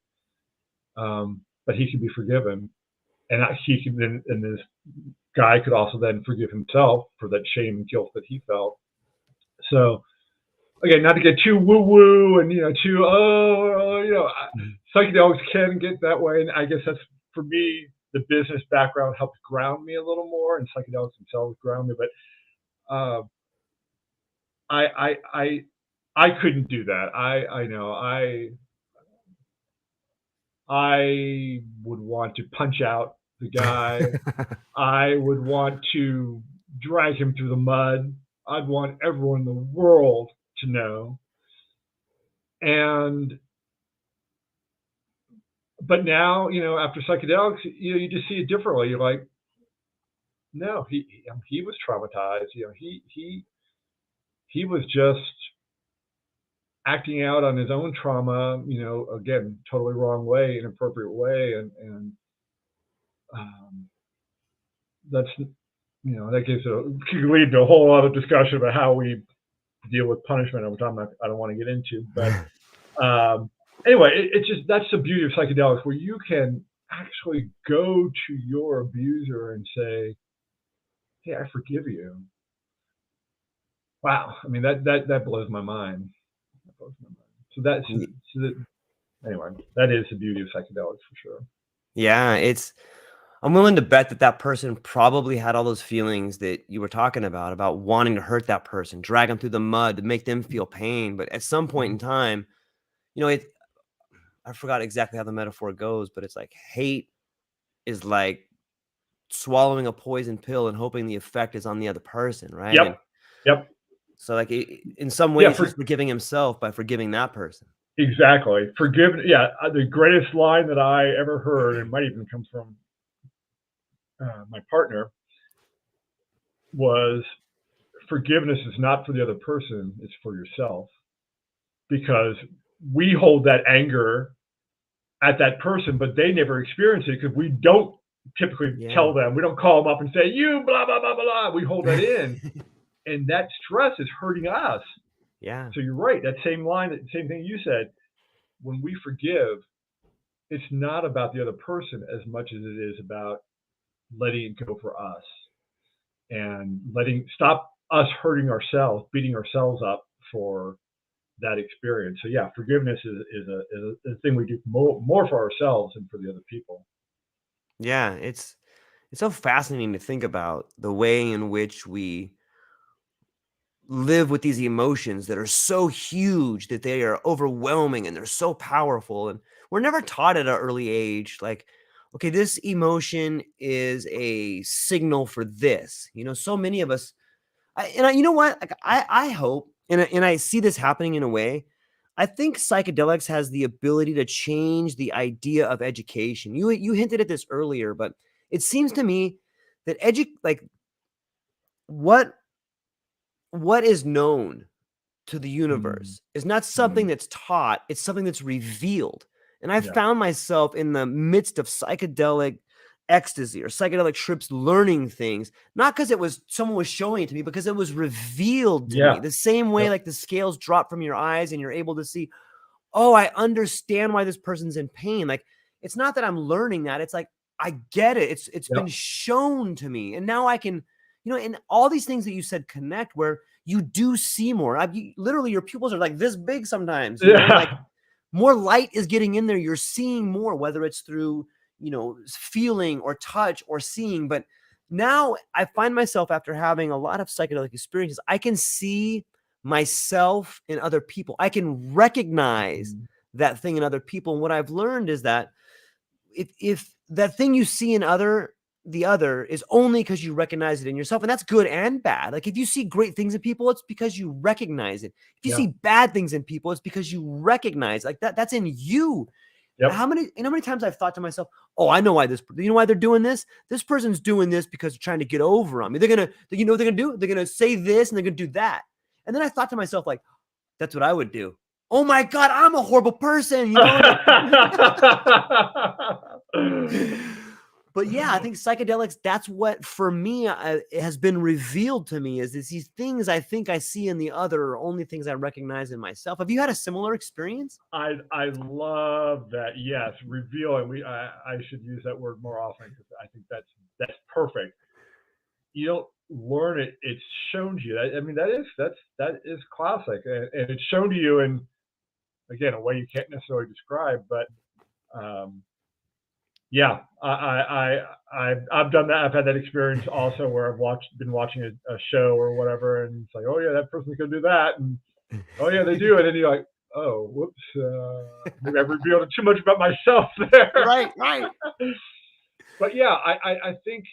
But he can be forgiven, and he can then, and this guy could also then forgive himself for that shame and guilt that he felt. So again, not to get too woo-woo and psychedelics can get that way, and I guess that's, for me, the business background helps ground me a little more, and psychedelics themselves ground me. But I couldn't do that. I know I would want to punch out the guy. I would want to drag him through the mud. I'd want everyone in the world to know. But now, after psychedelics, you just see it differently. You're like, no, he was traumatized. He was just acting out on his own trauma, again, totally wrong way, inappropriate way. And that's, that could lead to a whole lot of discussion about how we deal with punishment, which I don't want to get into. But anyway, it's just, that's the beauty of psychedelics, where you can actually go to your abuser and say, hey, I forgive you. Wow. I mean, that blows my mind. Anyway, that is the beauty of psychedelics for sure. Yeah, I'm willing to bet that person probably had all those feelings that you were talking about wanting to hurt that person, drag them through the mud to make them feel pain. But at some point in time, I forgot exactly how the metaphor goes, but it's like hate is like swallowing a poison pill and hoping the effect is on the other person, right? And Yep. so like in some Yeah. ways he's forgiving himself by forgiving that person. Exactly. Forgiveness. Yeah. The greatest line that I ever heard, and might even come from my partner, was forgiveness is not for the other person, it's for yourself. Because we hold that anger at that person, but they never experience it because we don't typically tell them. We don't call them up and say, you blah, blah, blah, blah. We hold that in. And that stress is hurting us. Yeah. So you're right. That same line, that same thing you said, when we forgive, it's not about the other person as much as it is about letting it go for us and stop us hurting ourselves, beating ourselves up for that experience. So yeah, forgiveness is a thing we do more for ourselves than for the other people. Yeah, it's so fascinating to think about the way in which we live with these emotions that are so huge that they are overwhelming and they're so powerful, and we're never taught at an early age like, okay, this emotion is a signal for this. So many of us, you know what, like, I hope, and I see this happening in a way. I think psychedelics has the ability to change the idea of education. You hinted at this earlier, but it seems to me that like what is known to the universe is not something that's taught, it's something that's revealed. And I found myself in the midst of psychedelic ecstasy or psychedelic trips learning things, not because someone was showing it to me, because it was revealed to me. The same way like the scales drop from your eyes and you're able to see, oh, I understand why this person's in pain. Like, it's not that I'm learning that, it's like I get it. It's been shown to me. And now I can, and all these things that you said connect, where you do see more. Literally, your pupils are like this big sometimes. Like more light is getting in there. You're seeing more, whether it's through, feeling or touch or seeing. But now I find myself, after having a lot of psychedelic experiences, I can see myself in other people. I can recognize that thing in other people. And what I've learned is that if that thing you see in the other is only because you recognize it in yourself, and that's good and bad. Like, if you see great things in people, it's because you recognize it. If you see bad things in people, it's because you recognize like that's in you. How many times I've thought to myself, oh, I know why why they're doing this. This person's doing this because they're trying to get over on me. They're gonna, what they're gonna do? They're gonna say this and they're gonna do that. And then I thought to myself, like, that's what I would do. Oh my God, I'm a horrible person, But yeah, I think psychedelics, that's what, for me, has been revealed to me, is these things I think I see in the other are only things I recognize in myself. Have you had a similar experience? I love that. Yes, revealing. I should use that word more often, because I think that's perfect. You don't learn it; it's shown to you. I mean, that is classic, and it's shown to you in, again, a way you can't necessarily describe. But yeah, I've done that. I've had that experience also, where I've been watching a show or whatever, and it's like, oh yeah, that person's gonna do that, and oh yeah, they do it, and you're like, oh, whoops, maybe I revealed too much about myself there. Right. But yeah, I think,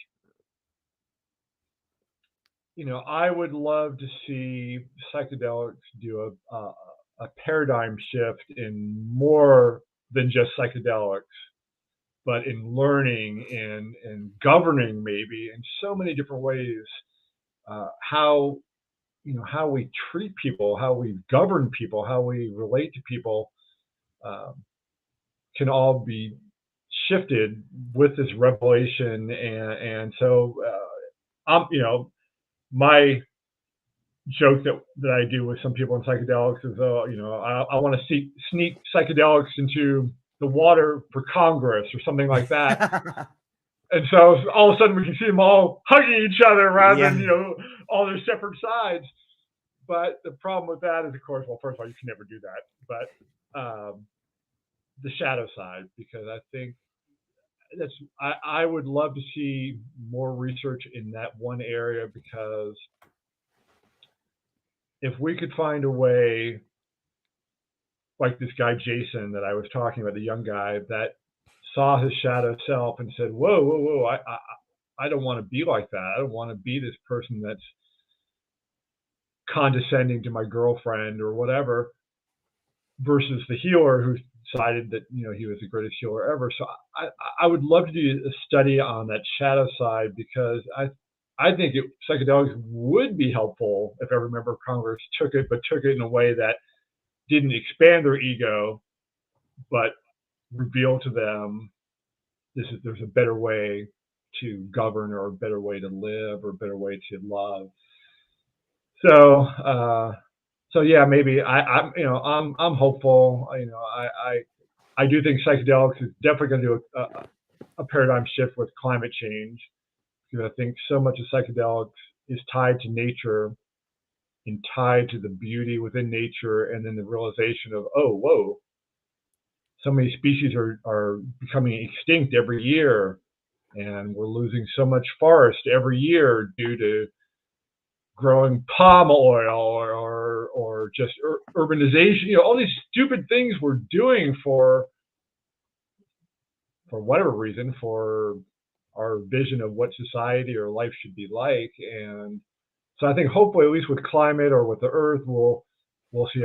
I would love to see psychedelics do a paradigm shift in more than just psychedelics, but in learning and governing, maybe in so many different ways, how we treat people, how we govern people, how we relate to people, um, can all be shifted with this revelation. And so, my joke that I do with some people in psychedelics is, I want to sneak psychedelics into the water for Congress or something like that. And so all of a sudden we can see them all hugging each other rather than, all their separate sides. But the problem with that is, of course, well, first of all, you can never do that. But the shadow side, because I think I would love to see more research in that one area, because if we could find a way, like this guy Jason that I was talking about, the young guy that saw his shadow self and said, "Whoa, whoa, whoa! I don't want to be like that. I don't want to be this person that's condescending to my girlfriend or whatever." Versus the healer who decided that he was the greatest healer ever. So I would love to do a study on that shadow side, because I think psychedelics would be helpful if every member of Congress took it, but took it in a way that didn't expand their ego, but reveal to them there's a better way to govern, or a better way to live, or a better way to love. So yeah, maybe I'm hopeful. I do think psychedelics is definitely going to do a paradigm shift with climate change, because I think so much of psychedelics is tied to nature and tied to the beauty within nature, and then the realization of, oh, whoa, so many species are becoming extinct every year, and we're losing so much forest every year due to growing palm oil or just urbanization. All these stupid things we're doing for whatever reason, for our vision of what society or life should be like. And so I think hopefully, at least with climate or with the earth, we'll see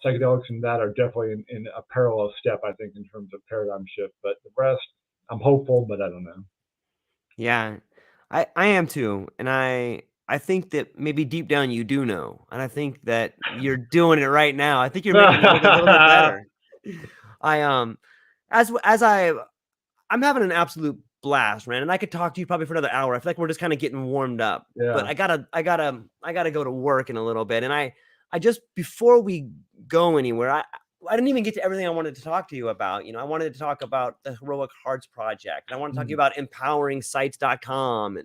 psychedelics and that are definitely in a parallel step, I think, in terms of paradigm shift. But the rest, I'm hopeful, but I don't know. Yeah, I am too, and I think that maybe deep down you do know, and I think that you're doing it right now. I think you're making it look a little bit better. I I'm having an absolute blast, man, and I could talk to you probably for another hour. I feel like we're just kind of getting warmed up, but Yeah. I gotta go to work in a little bit, and I just, before we go anywhere, I didn't even get to everything I wanted to talk to you about. I wanted to talk about the Heroic Hearts Project, and I want to talk to you about empoweringsites.com.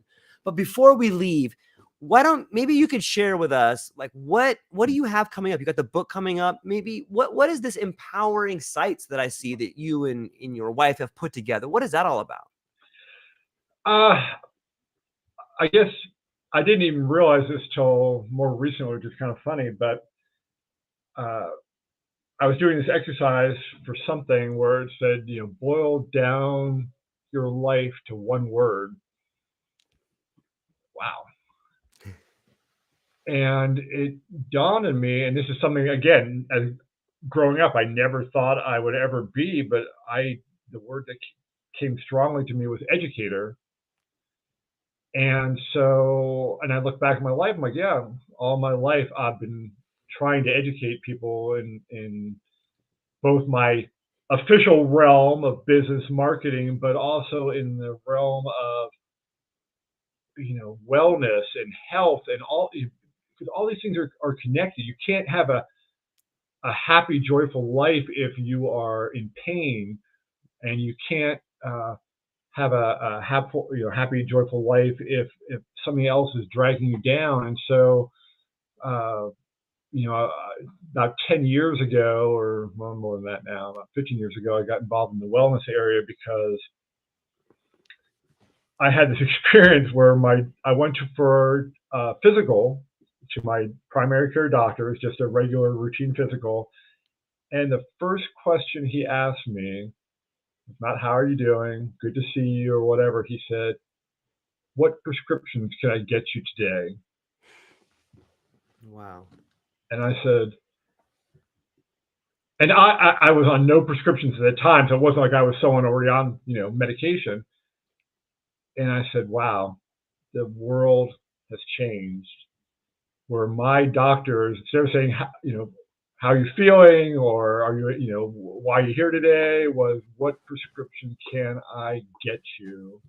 But before we leave, why don't maybe you could share with us, like, what do you have coming up? You got the book coming up. Maybe what is this empowering sites that I see that you and your wife have put together? What is that all about? I guess I didn't even realize this till more recently, which is kind of funny, but I was doing this exercise for something where it said, boil down your life to one word. Wow. And it dawned on me, and this is something, again, as growing up, I never thought I would ever be, but the word that came strongly to me was educator. And so, and I look back at my life, I'm like, yeah, all my life I've been trying to educate people in both my official realm of business marketing, but also in the realm of wellness and health, and because all these things are connected. You can't have a happy, joyful life if you are in pain, and you can't have a happy, joyful life if something else is dragging you down. And so, about 10 years ago, or more than that now, about 15 years ago, I got involved in the wellness area because I had this experience where I went for physical to my primary care doctor. It's just a regular routine physical. And the first question he asked me, not how are you doing, good to see you, or whatever, he said, what prescriptions can I get you today? Wow. And I said, and I was on no prescriptions at the time, so it wasn't like I was someone already on medication. And I said, wow, the world has changed, where my doctors, instead of saying, how are you feeling, or are you, why are you here today, was, what prescription can I get you?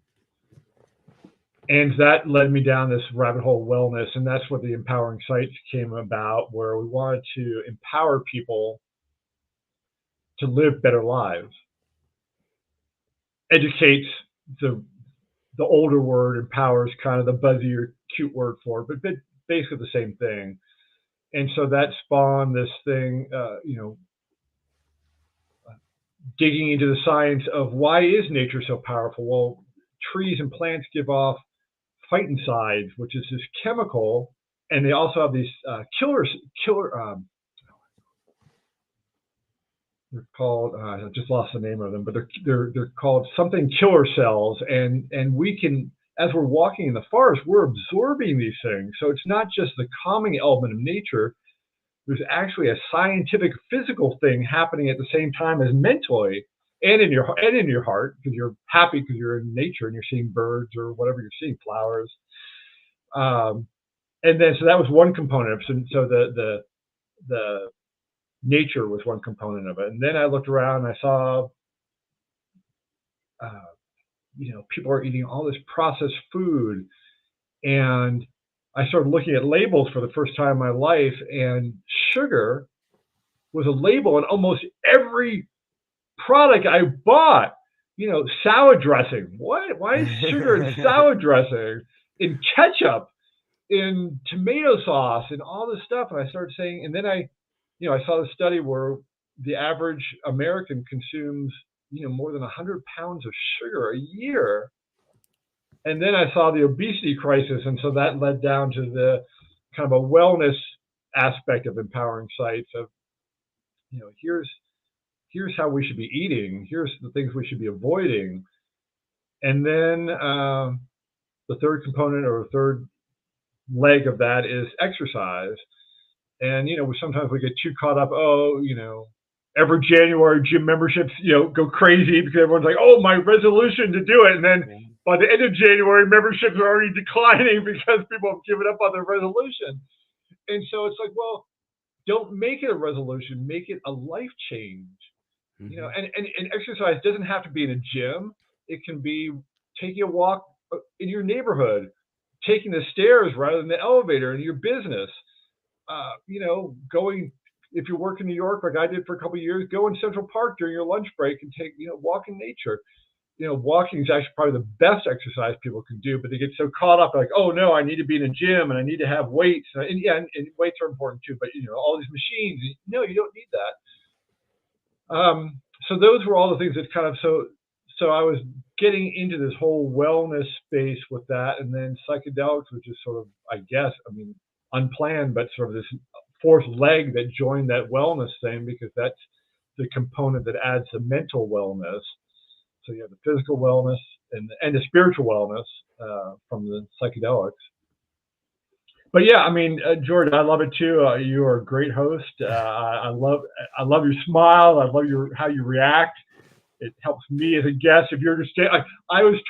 And that led me down this rabbit hole of wellness. And that's what the Empowering Sites came about, where we wanted to empower people to live better lives. Educates the older word, empowers kind of the buzzier, cute word for it, but basically the same thing. And so that spawned this thing, digging into the science of why is nature so powerful? Well, trees and plants give off phytoncides, which is this chemical, and they also have these killer they're called, I just lost the name of them, but they're called something killer cells. And we can, as we're walking in the forest, we're absorbing these things. So it's not just the calming element of nature. There's actually a scientific physical thing happening at the same time as mentally and in your heart, because you're happy because you're in nature and you're seeing birds or whatever you're seeing, flowers. And then, so that was one component of it. So the nature was one component of it. And then I looked around and I saw, people are eating all this processed food. And I started looking at labels for the first time in my life, and sugar was a label in almost every product I bought. Salad dressing. What? Why is sugar in salad dressing? In ketchup, in tomato sauce, and all this stuff. And I started saying, and then I saw the study where the average American consumes, more than 100 pounds of sugar a year. And then I saw the obesity crisis, and so that led down to the kind of a wellness aspect of empowering sites of, here's how we should be eating, here's the things we should be avoiding. And then the third component, or the third leg of that, is exercise. And sometimes we get too caught up. Every January gym memberships go crazy because everyone's like, oh, my resolution to do it. And then by the end of January, memberships are already declining because people have given up on their resolution. And so it's like, well, don't make it a resolution, make it a life change. And exercise doesn't have to be in a gym. It can be taking a walk in your neighborhood, taking the stairs rather than the elevator in your business. Going, if you work in New York like I did for a couple of years, go in Central Park during your lunch break and take, walk in nature. Walking is actually probably the best exercise people can do, but they get so caught up like, oh no, I need to be in a gym and I need to have weights. And weights are important too, but all these machines, no, you don't need that. So those were all the things that kind of, so I was getting into this whole wellness space with that. And then psychedelics was just sort of, I guess, unplanned, but sort of this fourth leg that joined that wellness thing, because that's the component that adds the mental wellness. So you have the physical wellness and the spiritual wellness from the psychedelics. But yeah, Jordan, I love it too. You are a great host. I love your smile. I love how you react. It helps me as a guest. If you understand, I was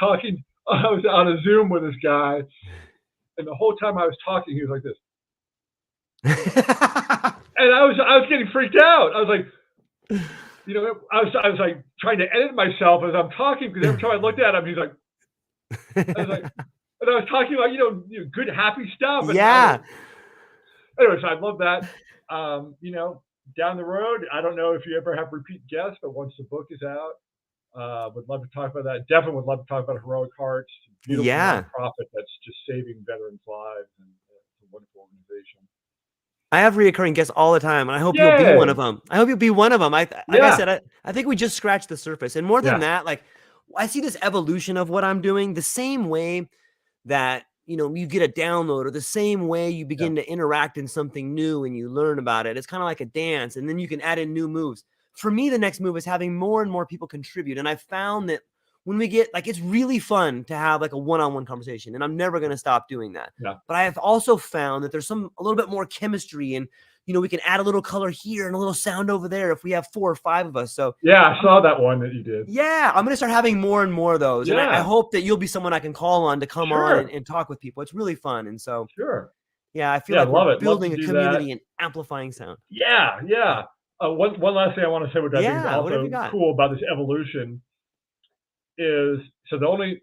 on a Zoom with this guy, and the whole time I was talking, he was like this, and I was getting freaked out. I was like, I was like trying to edit myself as I'm talking, because every time I looked at him, he's like, I was like, and I was talking about, good, happy stuff. And yeah. Anyways, I love that. Down the road, I don't know if you ever have repeat guests, but once the book is out, would love to talk about that. Definitely would love to talk about Heroic Hearts, beautiful nonprofit that's just saving veterans' lives, and it's a wonderful organization. I have reoccurring guests all the time, and I hope you'll be one of them. I hope you'll be one of them. Like I said, I think we just scratched the surface. And more than that, like, I see this evolution of what I'm doing the same way that, you get a download, or the same way you begin to interact in something new and you learn about it. It's kind of like a dance, and then you can add in new moves. For me, the next move is having more and more people contribute. And I found that when we get, like, it's really fun to have like a one-on-one conversation, and I'm never going to stop doing that. But I have also found that there's a little bit more chemistry, and we can add a little color here and a little sound over there if we have 4 or 5 of us. So I saw that one that you did. Yeah, I'm going to start having more and more of those. And I hope that you'll be someone I can call on to come on and talk with people. It's really fun. And so, I feel like we're building a community and amplifying sound. One last thing I want to say, which I think is also cool about this evolution, is so the only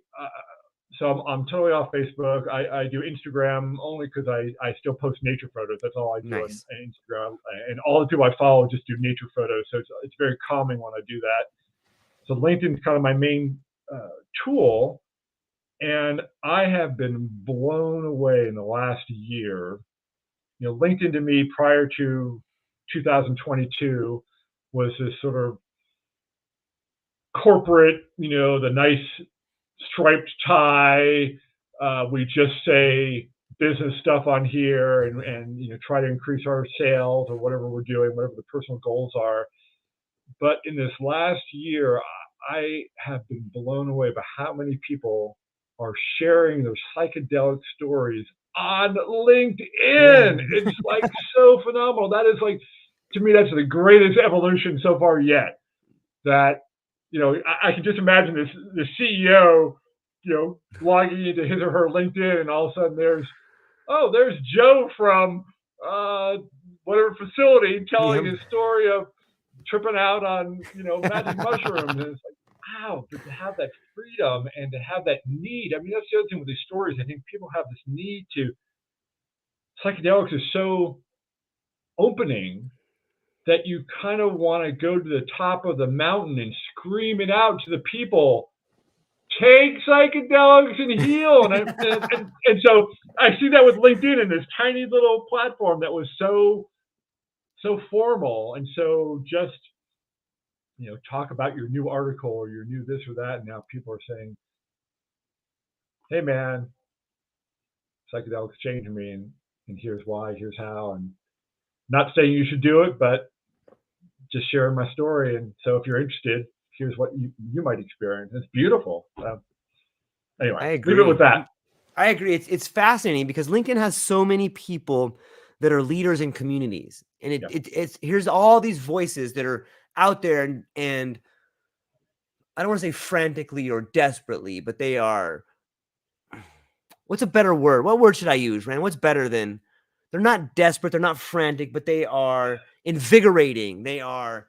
I'm totally off Facebook. I do Instagram only because I still post nature photos. That's all I do on Instagram, and all the people I follow just do nature photos. So it's very calming when I do that. So LinkedIn is kind of my main tool, and I have been blown away in the last year. LinkedIn to me prior to 2022 was this sort of corporate, the nice striped tie. We just say business stuff on here and try to increase our sales or whatever we're doing, whatever the personal goals are. But in this last year, I have been blown away by how many people are sharing their psychedelic stories on Yeah. LinkedIn. It's like so phenomenal. That is like, to me, that's the greatest evolution so far yet. That, I can just imagine the CEO, logging into his or her LinkedIn, and all of a sudden there's Joe from whatever facility telling Yep. his story of tripping out on magic mushrooms, and it's like, wow. But to have that freedom and to have that need, I mean, that's the other thing with these stories. I think people have this need to. Psychedelics is so opening that you kind of want to go to the top of the mountain and scream it out to the people. Take psychedelics and heal, and so I see that with LinkedIn and this tiny little platform that was so formal, and so just talk about your new article or your new this or that, and now people are saying, hey man, psychedelics changed me, and here's why, here's how. And not saying you should do it, but just sharing my story. And so if you're interested, here's what you might experience. It's beautiful. Anyway, I leave it with agree. that. I agree. It's fascinating because LinkedIn has so many people that are leaders in communities, and it's here's all these voices that are out there, and I don't want to say frantically or desperately, but they are. What's a better word? What word should I use, Rand? What's better than? They're not desperate, they're not frantic, but they are invigorating. They are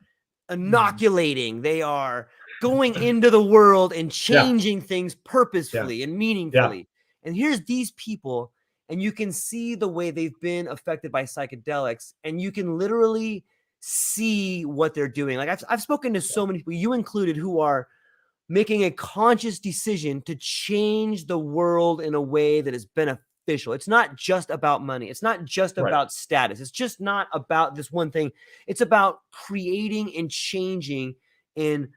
inoculating. They are going into the world and changing things purposefully and meaningfully. And here's these people, and you can see the way they've been affected by psychedelics, and you can literally see what they're doing. Like I've spoken to so many people, you included, who are making a conscious decision to change the world in a way that is beneficial. It's not just about money. It's not just about status. It's just not about this one thing. It's about creating and changing and,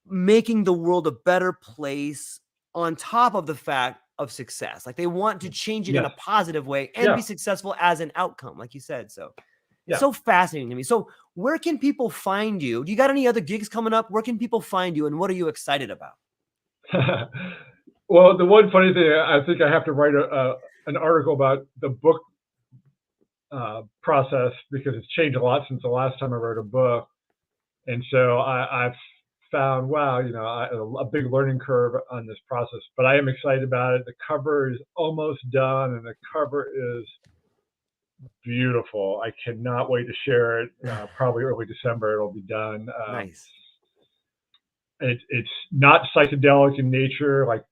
making the world a better place on top of the fact of success. Like they want to change it in a positive way and be successful as an outcome, like you said. So it's so fascinating to me. So where can people find you? Do you got any other gigs coming up? Where can people find you, and what are you excited about? Well, the one funny thing, I think I have to write an article about the book process, because it's changed a lot since the last time I wrote a book. And so I've found, wow, a big learning curve on this process, but I am excited about it. The cover is almost done, and the cover is beautiful. I cannot wait to share it. Probably early December it'll be done. Nice. It's not psychedelic in nature, like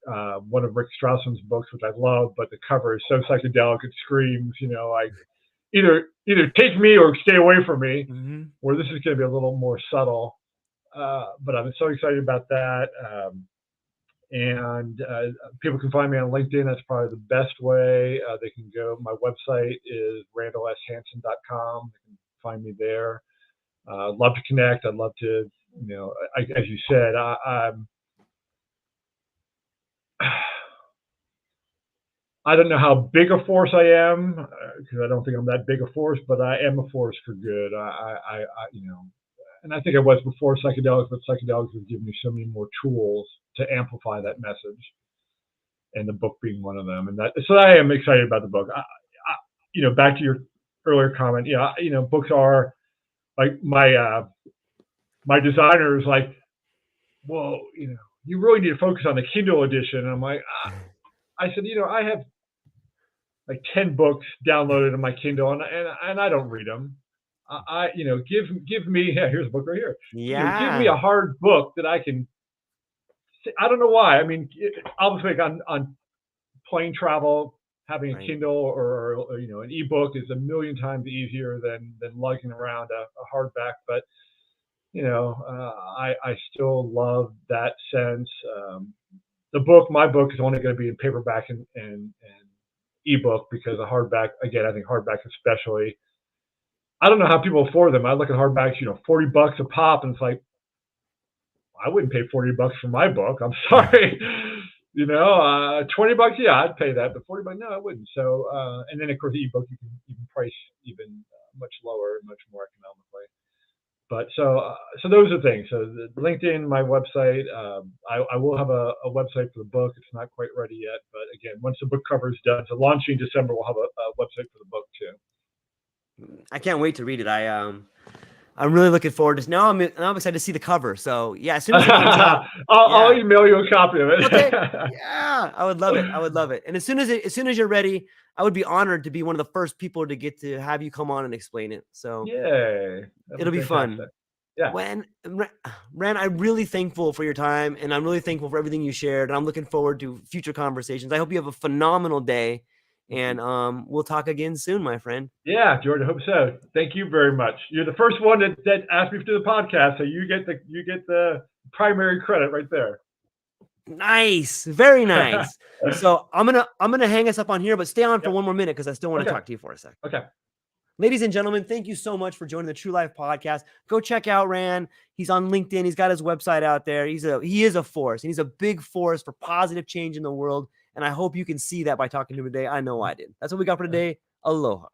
one of Rick Strassman's books, which I love, but the cover is so psychedelic it screams, like either take me or stay away from me. Mm-hmm. Where this is going to be a little more subtle. But I'm so excited about that. And people can find me on LinkedIn. That's probably the best way. They can go. My website is randall.rshansen.com. They can find me there. I'd love to connect. I'd love to, as you said, I don't know how big a force I am, because I don't think I'm that big a force, but I am a force for good. And I think I was before psychedelics, but psychedelics have given me so many more tools to amplify that message, and the book being one of them. And so I am excited about the book. Back to your earlier comment, books are like my designer is like, well, you really need to focus on the Kindle edition. And I'm like, I said, I have like 10 books downloaded on my Kindle, and I don't read them. Give me, here's a book right here. Yeah. Give me a hard book that I can. I don't know why. I mean, obviously, on plane travel, having a Kindle or an ebook is a million times easier than lugging around a hardback. But I still love that sense. My book is only going to be in paperback and ebook, because a hardback, again, I think hardback especially. I don't know how people afford them. I look at hardbacks, $40 a pop, and it's like, I wouldn't pay $40 for my book. I'm sorry. $20, yeah, I'd pay that, but $40, no, I wouldn't. So, and then of course, the ebook you can price even much lower, much more economically. But so those are things. So the LinkedIn, my website. I will have a website for the book. It's not quite ready yet, but again, once the book cover is done, so launching in December, we'll have a website for the book too. I can't wait to read it. I'm really looking forward to. Now I'm excited to see the cover. So yeah, as soon as it comes out, I'll email you a copy of it. Okay. Yeah, I would love it. I would love it. And as soon as you're ready, I would be honored to be one of the first people to get to have you come on and explain it. So Yay. it'll be fun. Yeah. Ran, I'm really thankful for your time, and I'm really thankful for everything you shared. And I'm looking forward to future conversations. I hope you have a phenomenal day, and we'll talk again soon, my friend. Yeah, George, I hope so. Thank you very much. You're the first one that asked me to do the podcast, so you get the primary credit right there. Nice, very nice. So I'm gonna hang us up on here, but stay on for one more minute because I still want to talk to you for a second. Okay. Ladies and gentlemen, thank you so much for joining the True Life Podcast. Go check out Rand. He's on LinkedIn. He's got his website out there. He is a force, and he's a big force for positive change in the world. And I hope you can see that by talking to him today. I know I did. That's what we got for today. Aloha.